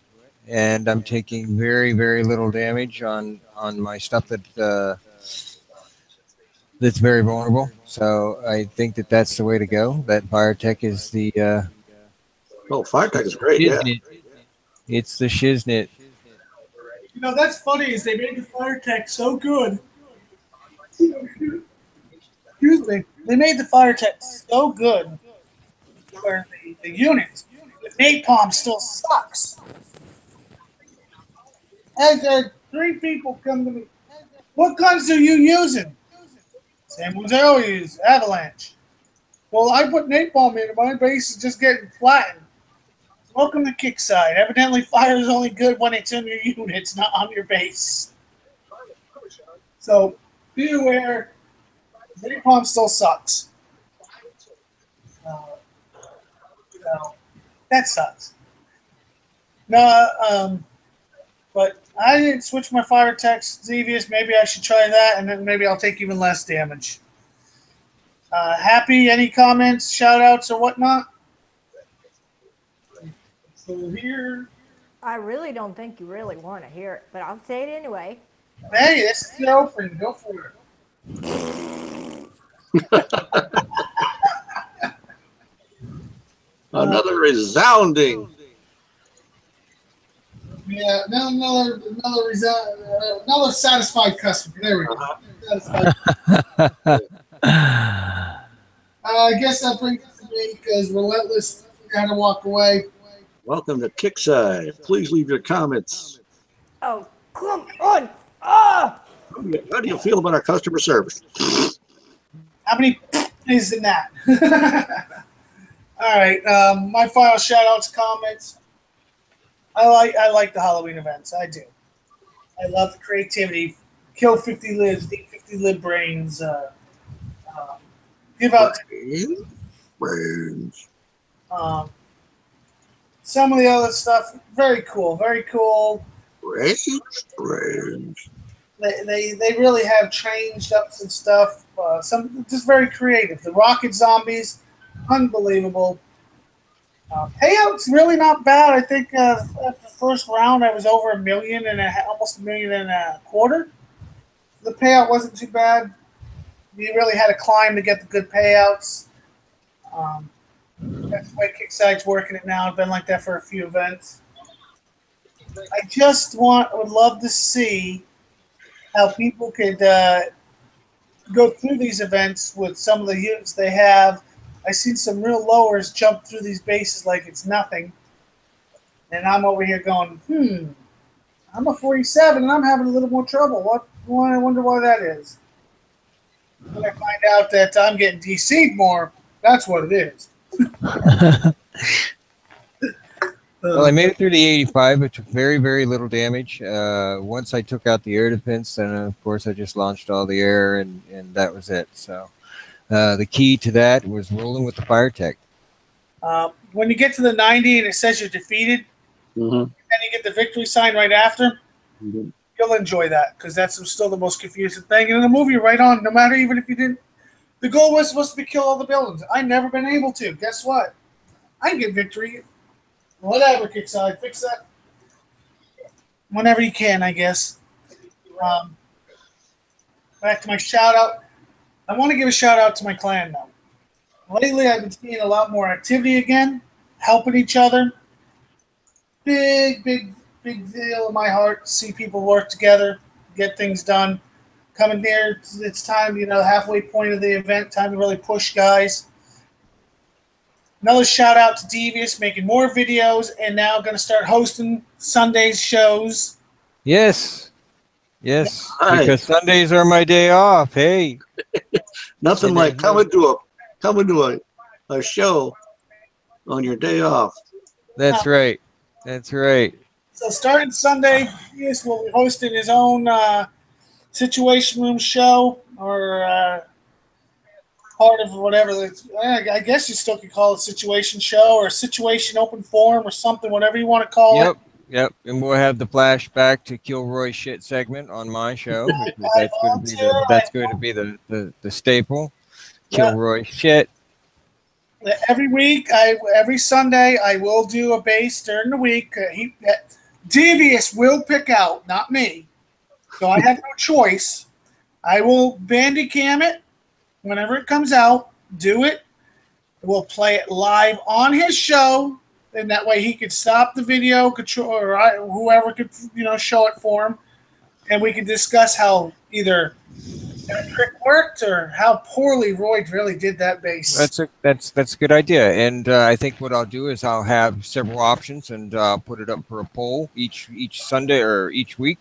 and I'm taking very, very little damage on my stuff that's very vulnerable. So I think that's the way to go. That fire tech is the Fire tech is great. Yeah, it's the shiznit. You know, that's funny is they made the fire tech so good. Excuse me. They made the fire tech so good for the units. The napalm still sucks. And 3 people come to me. What guns are you using? Same ones I always use. Avalanche. Well, I put napalm in. My base is just getting flattened. Welcome to Kickside. Evidently, fire is only good when it's in your units, not on your base. So, be aware, napalm still sucks. That sucks. No, but I didn't switch my fire text, Xevious. Maybe I should try that, and then maybe I'll take even less damage. Happy, any comments, shout-outs, or whatnot? So here. I really don't think you really want to hear it, but I'll say it anyway. Hey, this is the opening. Go for it. Another resounding. Yeah, another satisfied customer. There we go. I guess that brings us to me because Relentless had to walk away. Welcome to Kickside. Please leave your comments. Oh, come on! Ah! How do you feel about our customer service? How many is in that? All right. My final shout-outs, comments. I like the Halloween events. I do. I love the creativity. Kill 50 lives, eat 50 lib brains. Give out brains. Some of the other stuff, very cool. Very cool. Brains. They really have changed up some stuff. Some just very creative. The rocket zombies, unbelievable. Payouts really not bad. I think after the first round, I was over almost $1.25 million. The payout wasn't too bad. You really had to climb to get the good payouts. That's the way Kickstarter's working it now. It's been like that for a few events. I just would love to see how people could go through these events with some of the units they have. I've seen some real lowers jump through these bases like it's nothing. And I'm over here going, I'm a 47 and I'm having a little more trouble. I wonder why that is. When I find out that I'm getting DC'd more, that's what it is. Well, I made it through the 85. It took very, very little damage. Once I took out the air defense, then of course I just launched all the air, and that was it. So the key to that was rolling with the fire tech. When you get to the 90 and it says you're defeated, and you get the victory sign right after, you'll enjoy that because that's still the most confusing thing. And in the movie, right on, no matter even if you didn't. The goal was supposed to be kill all the buildings. I've never been able to. Guess what? I can get victory. Whatever, Kickside. Fix that whenever you can, I guess. Back to my shout-out. I want to give a shout-out to my clan now. Lately, I've been seeing a lot more activity again, helping each other. Big big deal in my heart to see people work together, get things done. Coming near, it's time, halfway point of the event, time to really push guys. Another shout out to Devious, making more videos, and now going to start hosting Sundays shows. Yes. Yes. Hi. Because Sundays are my day off. Hey. Nothing like coming to a show on your day off. That's right. That's right. So starting Sunday, Devious will be hosting his own Situation Room show, or part of whatever. I guess you still could call it a situation show or a situation open forum or something, whatever you want to call it. Yep. And we'll have the flashback to Kilroy shit segment on my show. Because that's going to be the staple. Kilroy shit. Every week, every Sunday, I will do a base during the week. Devious will pick out, not me. So I have no choice. I will Bandicam it whenever it comes out. Do it. We'll play it live on his show, and that way he could stop the video, control, or whoever could, show it for him, and we could discuss how either that trick worked or how poorly Roy really did that bass. That's a good idea, and I think what I'll do is I'll have several options and put it up for a poll each Sunday or each week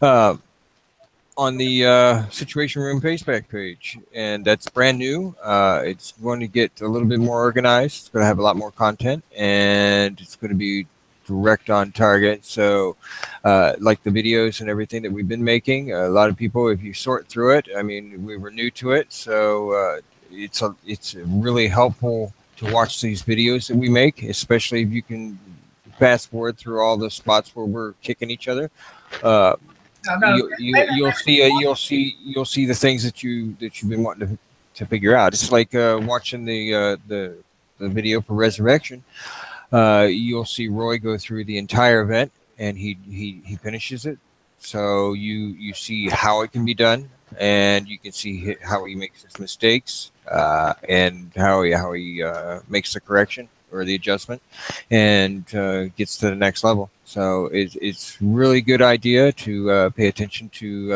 on the Situation Room Facebook page, and that's brand new. It's going to get a little bit more organized. It's going to have a lot more content, and it's going to be direct on target. So like the videos and everything that we've been making, a lot of people, if you sort through it, I mean, we were new to it, so it's really helpful to watch these videos that we make, especially if you can fast forward through all the spots where we're kicking each other. You'll see the things that you've been wanting to figure out. It's like watching the video for Resurrection. You'll see Roy go through the entire event, and he finishes it. So you see how it can be done, and you can see how he makes his mistakes, and how he makes the correction or the adjustment, and gets to the next level. So it's really good idea to pay attention to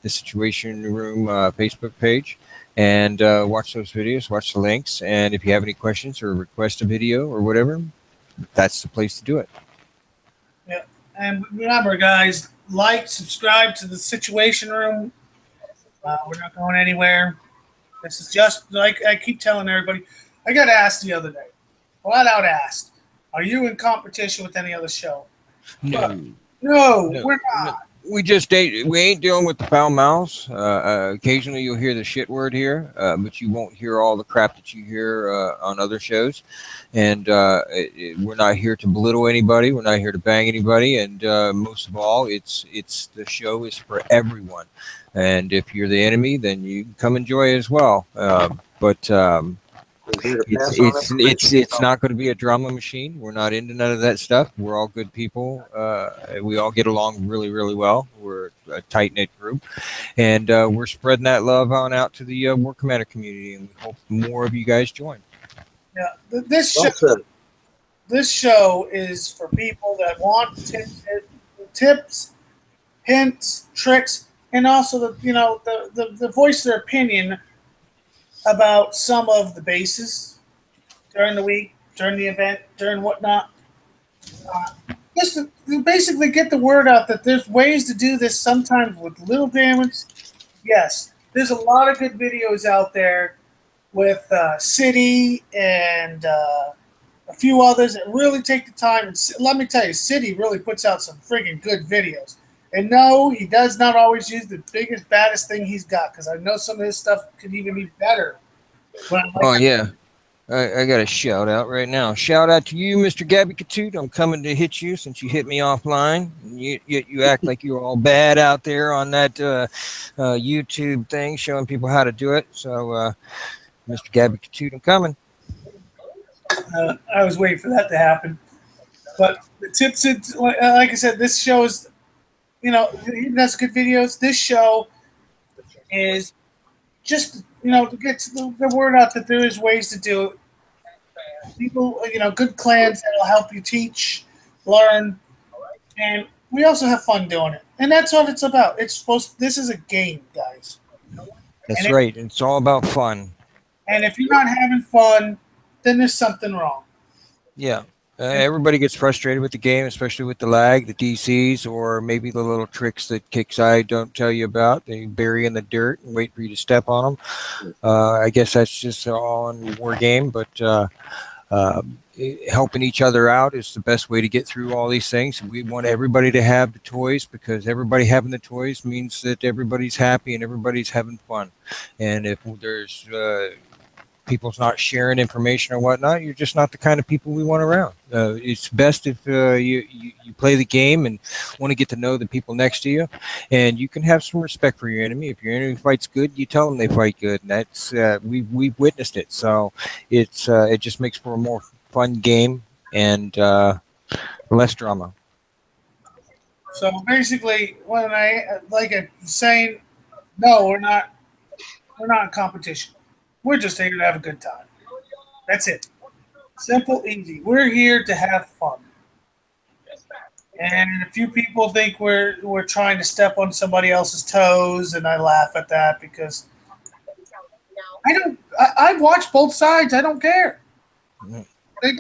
the Situation Room Facebook page. And watch those videos, watch the links, and if you have any questions or request a video or whatever, that's the place to do it. Yeah, and remember, guys, subscribe to the Situation Room. We're not going anywhere. This is just like I keep telling everybody. I got asked the other day, flat out asked, "Are you in competition with any other show?" No, we're not. We ain't dealing with the foul mouths. Occasionally you'll hear the shit word here, but you won't hear all the crap that you hear on other shows. And we're not here to belittle anybody. We're not here to bang anybody. And most of all, the show is for everyone. And if you're the enemy, then you can come enjoy it as well. It's not going to be a drama machine. We're not into none of that stuff. We're all good people. We all get along really, really well. We're a tight-knit group, and we're spreading that love on out to the War Commander community, and we hope more of you guys join. Yeah, this show is for people that want tips, hints, tricks, and also the voice their opinion about some of the bases during the week, during the event, during whatnot. Just to basically get the word out that there's ways to do this sometimes with little damage. Yes, there's a lot of good videos out there with City and a few others that really take the time. And let me tell you, City really puts out some friggin' good videos. And no, he does not always use the biggest, baddest thing he's got, because I know some of his stuff could even be better. Yeah. I got a shout out right now. Shout out to you, Mr. Gabby Katoot. I'm coming to hit you since you hit me offline. You act like you're all bad out there on that YouTube thing, showing people how to do it. So, Mr. Gabby Katoot, I'm coming. I was waiting for that to happen. But the tips, like I said, this show is, he does good videos. This show is just, to get the word out that there is ways to do it. People, good clans that will help you teach, learn, And we also have fun doing it. And that's what it's about. This is a game, guys. That's And right. It's all about fun. And if you're not having fun, then there's something wrong. Yeah. Everybody gets frustrated with the game, especially with the lag, the DCs, or maybe the little tricks that Kickside don't tell you about. They bury in the dirt and wait for you to step on them. I guess that's just all in war game, but helping each other out is the best way to get through all these things. We want everybody to have the toys, because everybody having the toys means that everybody's happy and everybody's having fun. And if there's people's not sharing information or whatnot, you're just not the kind of people we want around. It's best if you play the game and want to get to know the people next to you, and you can have some respect for your enemy. If your enemy fights good, you tell them they fight good, and that's we've witnessed it. So it just makes for a more fun game and less drama. So basically, when saying, no, we're not in competition. We're just here to have a good time. That's it. Simple, easy. We're here to have fun. And a few people think we're trying to step on somebody else's toes, and I laugh at that because I watch both sides. I don't care.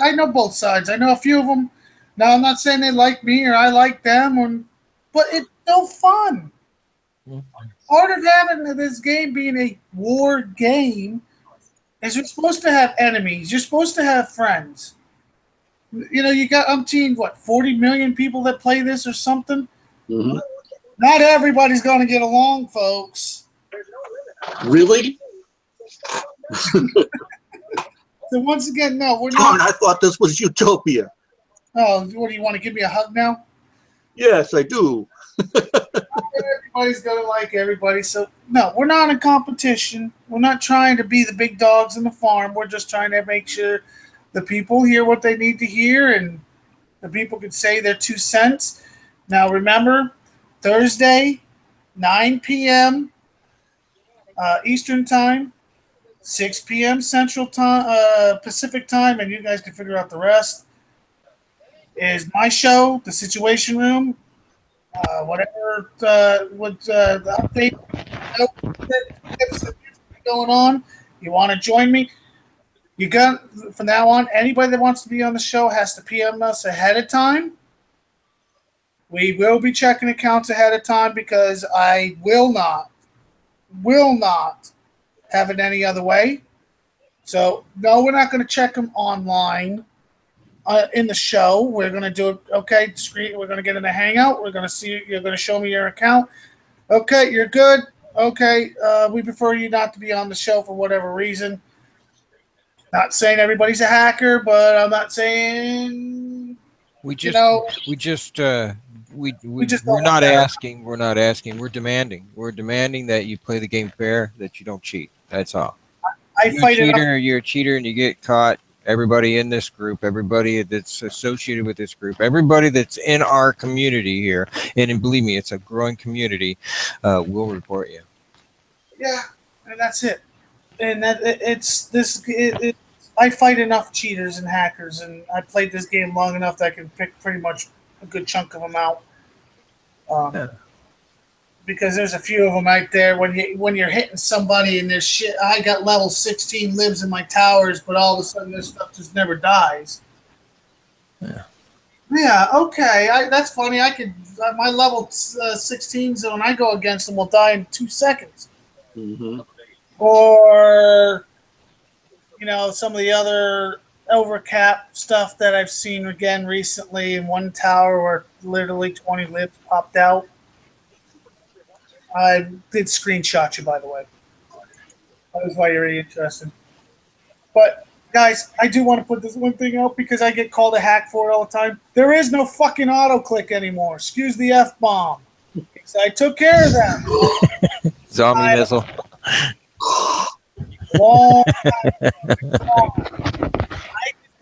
I know both sides. I know a few of them. Now, I'm not saying they like me or I like them, but it's no fun. Part of having this game being a war game is you're supposed to have enemies. You're supposed to have friends. You know, you got 40 million people that play this or something? Mm-hmm. Not everybody's going to get along, folks. Really? So once again, no, we're John, not. I thought this was Utopia. Oh, what do you want to give me a hug now? Yes, I do. Everybody's going to like everybody. So, no, we're not in competition. We're not trying to be the big dogs in the farm. We're just trying to make sure the people hear what they need to hear and the people can say their 2 cents. Now, remember, Thursday, 9 p.m. Eastern Time, 6 p.m. Central Time, Pacific Time, and you guys can figure out the rest, is my show, The Situation Room. Whatever the update going on, you want to join me, you got from now on, anybody that wants to be on the show has to PM us ahead of time. We will be checking accounts ahead of time because I will not have it any other way. So no, we're not going to check them online. In the show, we're going to do it. Okay, screen. We're going to get in a hangout. We're going to see. You're going to show me your account. Okay, you're good. Okay, we prefer you not to be on the show for whatever reason. Not saying everybody's a hacker, but I'm not saying we're not asking. We're not asking. We're demanding. We're demanding that you play the game fair, that you don't cheat. That's all. You're a cheater, and you get caught. Everybody in this group, everybody that's associated with this group, everybody that's in our community here, and believe me, it's a growing community, will report you. Yeah, and that's it. And I fight enough cheaters and hackers, and I played this game long enough that I can pick pretty much a good chunk of them out. Because there's a few of them out there when you're hitting somebody and there's shit. I got level 16 libs in my towers, but all of a sudden this stuff just never dies. Yeah. Okay. That's funny. My level 16s when I go against them will die in 2 seconds. Mm-hmm. Or some of the other overcap stuff that I've seen again recently in one tower where literally 20 libs popped out. I did screenshot you, by the way. That was why you're really interested. But, guys, I do want to put this one thing out because I get called a hack for it all the time. There is no fucking auto-click anymore. Excuse the F-bomb. So I took care of that. Zombie missile. Long time.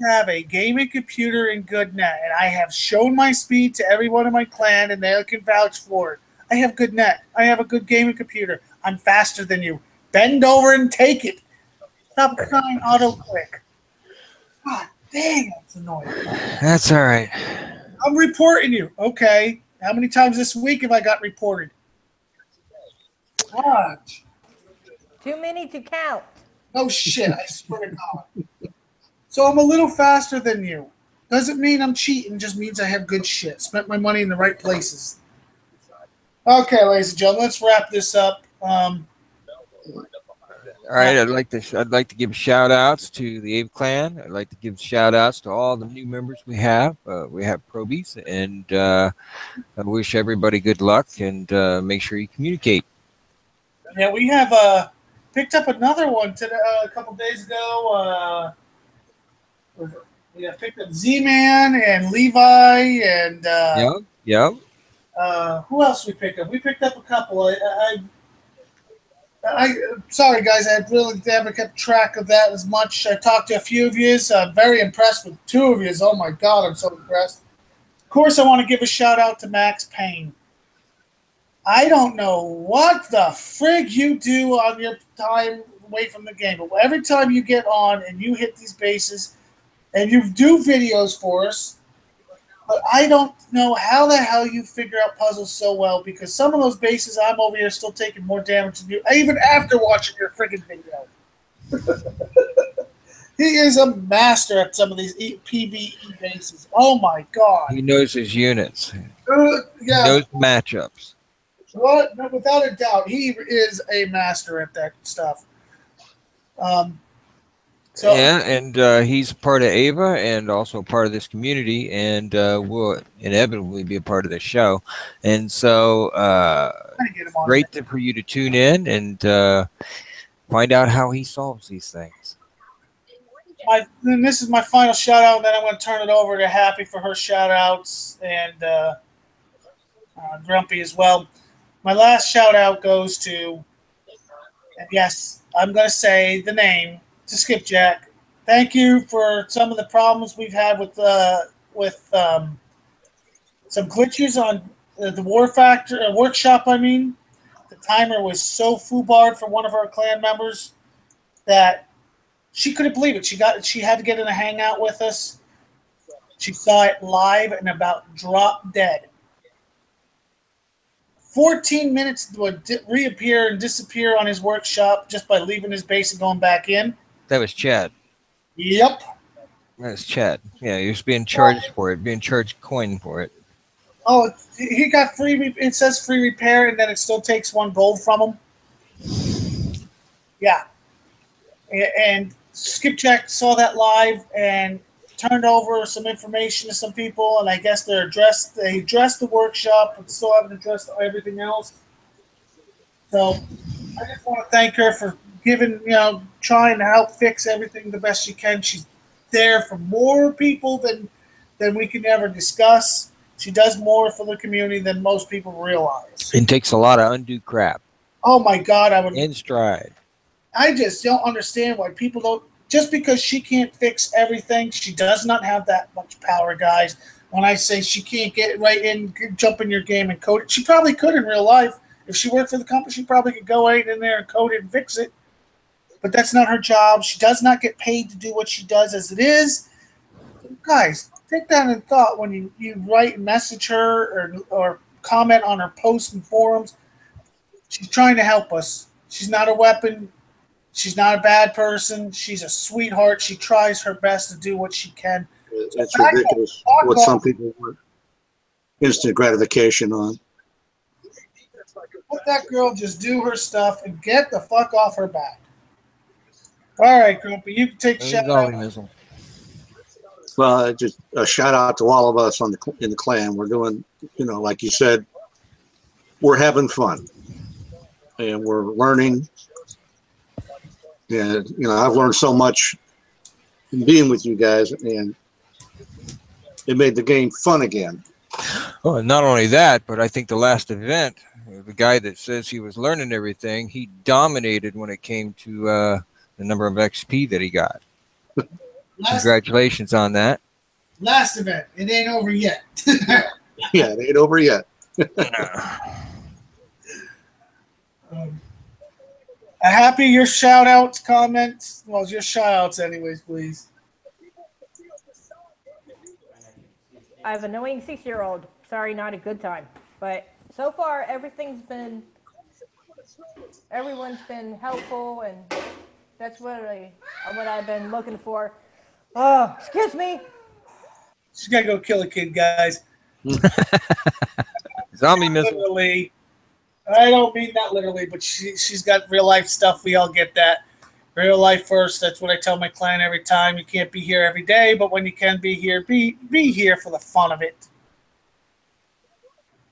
I have a gaming computer in good net, and I have shown my speed to everyone in my clan, and they can vouch for it. I have good net. I have a good gaming computer. I'm faster than you. Bend over and take it. Stop crying auto-click. God dang, that's annoying. That's all right. I'm reporting you. Okay. How many times this week have I got reported? Watch. Too many to count. Oh shit! I swear to God. So I'm a little faster than you. Doesn't mean I'm cheating. Just means I have good shit. Spent my money in the right places. Okay, ladies and gentlemen, let's wrap this up. All right, I'd like to give shout outs to the Ape Clan. I'd like to give shout outs to all the new members we have. We have probies, and I wish everybody good luck, and make sure you communicate. Yeah, we have picked up another one today, a couple days ago. We have picked up Z-Man and Levi and Yep. who else we picked up? We picked up a couple. Sorry guys, I really never kept track of that as much. I talked to a few of you. I'm very impressed with two of you. Oh my God, I'm so impressed. Of course, I want to give a shout out to Max Payne. I don't know what the frig you do on your time away from the game, but every time you get on and you hit these bases and you do videos for us, but I don't know how the hell you figure out puzzles so well, because some of those bases I'm over here still taking more damage than you, even after watching your friggin' video. He is a master at some of these PvE bases. Oh my God. He knows his units. Yeah. He knows matchups. What? No, without a doubt, he is a master at that stuff. And he's part of Ava and also part of this community, and will inevitably be a part of the show. And so, great for you to tune in and find out how he solves these things. And this is my final shout out, and then I'm going to turn it over to Happy for her shout outs, and Grumpy as well. My last shout out goes to, and yes, I'm going to say the name, to Skipjack. Thank you for some of the problems we've had with some glitches on the War Factor workshop. I mean, the timer was so foobarred for one of our clan members that she couldn't believe it. She had to get in a hangout with us. She saw it live and about dropped dead. 14 minutes would reappear and disappear on his workshop just by leaving his base and going back in. That was Chad. Yep. That was Chad. Yeah, he was being charged for it, being charged coin for it. Oh, he got free. It says free repair, and then it still takes 1 gold from him. Yeah. And Skipjack saw that live and turned over some information to some people, and I guess they addressed the workshop, but still haven't addressed everything else. So I just want to thank her for trying to help fix everything the best she can. She's there for more people than we can ever discuss. She does more for the community than most people realize. It takes a lot of undue crap. Oh my God, in stride. I just don't understand why people don't. Just because she can't fix everything, she does not have that much power, guys. When I say she can't get right in, jump in your game and code it, she probably could in real life. If she worked for the company, she probably could go right in there and code it and fix it. But that's not her job. She does not get paid to do what she does as it is. Guys, take that in thought when you write and message her or comment on her posts and forums. She's trying to help us. She's not a weapon. She's not a bad person. She's a sweetheart. She tries her best to do what she can. It's ridiculous what some people want instant gratification on. Let that girl just do her stuff and get the fuck off her back. All right, Grumpy, you can take a shout out. Well, just a shout out to all of us in the clan. We're doing, like you said, we're having fun, and we're learning. And I've learned so much being with you guys, and it made the game fun again. Oh, not only that, but I think the last event, the guy that says he was learning everything, he dominated when it came to the number of XP that he got. Congratulations on that. Last event. It ain't over yet. Yeah, it ain't over yet. Happy, your shout outs, comments. Well, your shout outs anyways, please. I have an annoying 6-year-old. Sorry, not a good time. But so far, everyone's been helpful, and that's what I've been looking for. Oh, excuse me. She's got to go kill a kid, guys. Zombie missile. Literally. I don't mean that literally, but she's got real life stuff. We all get that. Real life first. That's what I tell my client every time. You can't be here every day, but when you can be here, be here for the fun of it.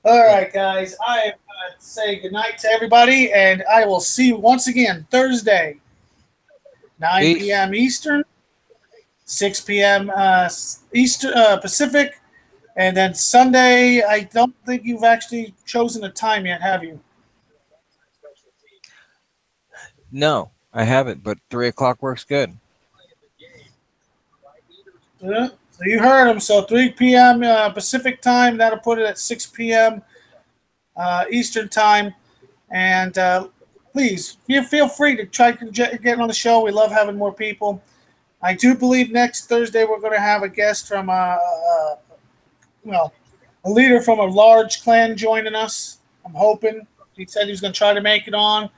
All right, guys. I am going to say goodnight to everybody, and I will see you once again Thursday, 9 Peace. p.m. Eastern, 6 p.m. Pacific, and then Sunday. I don't think you've actually chosen a time yet, have you? No, I haven't, but 3 o'clock works good. Yeah. So you heard him. So 3 p.m. Pacific time. That'll put it at 6 p.m. Eastern time. And please, feel free to try to get on the show. We love having more people. I do believe next Thursday we're going to have a guest from a leader from a large clan joining us. I'm hoping. He said he was going to try to make it on.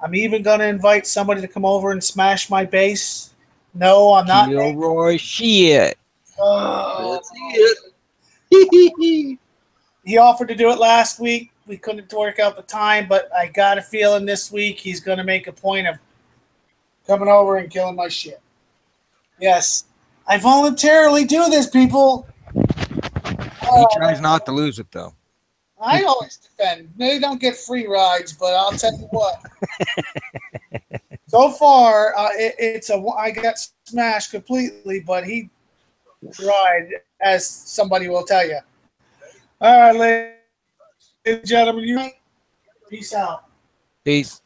I'm even going to invite somebody to come over and smash my base. No, I'm not. Gilroy shit. That's it. He offered to do it last week. We couldn't work out the time, but I got a feeling this week he's going to make a point of coming over and killing my shit. Yes, I voluntarily do this, people. He tries not to lose it, though. I always defend. They don't get free rides, but I'll tell you what. So far, I got smashed completely, but he tried, as somebody will tell you. All right, ladies and gentlemen, peace out. Peace.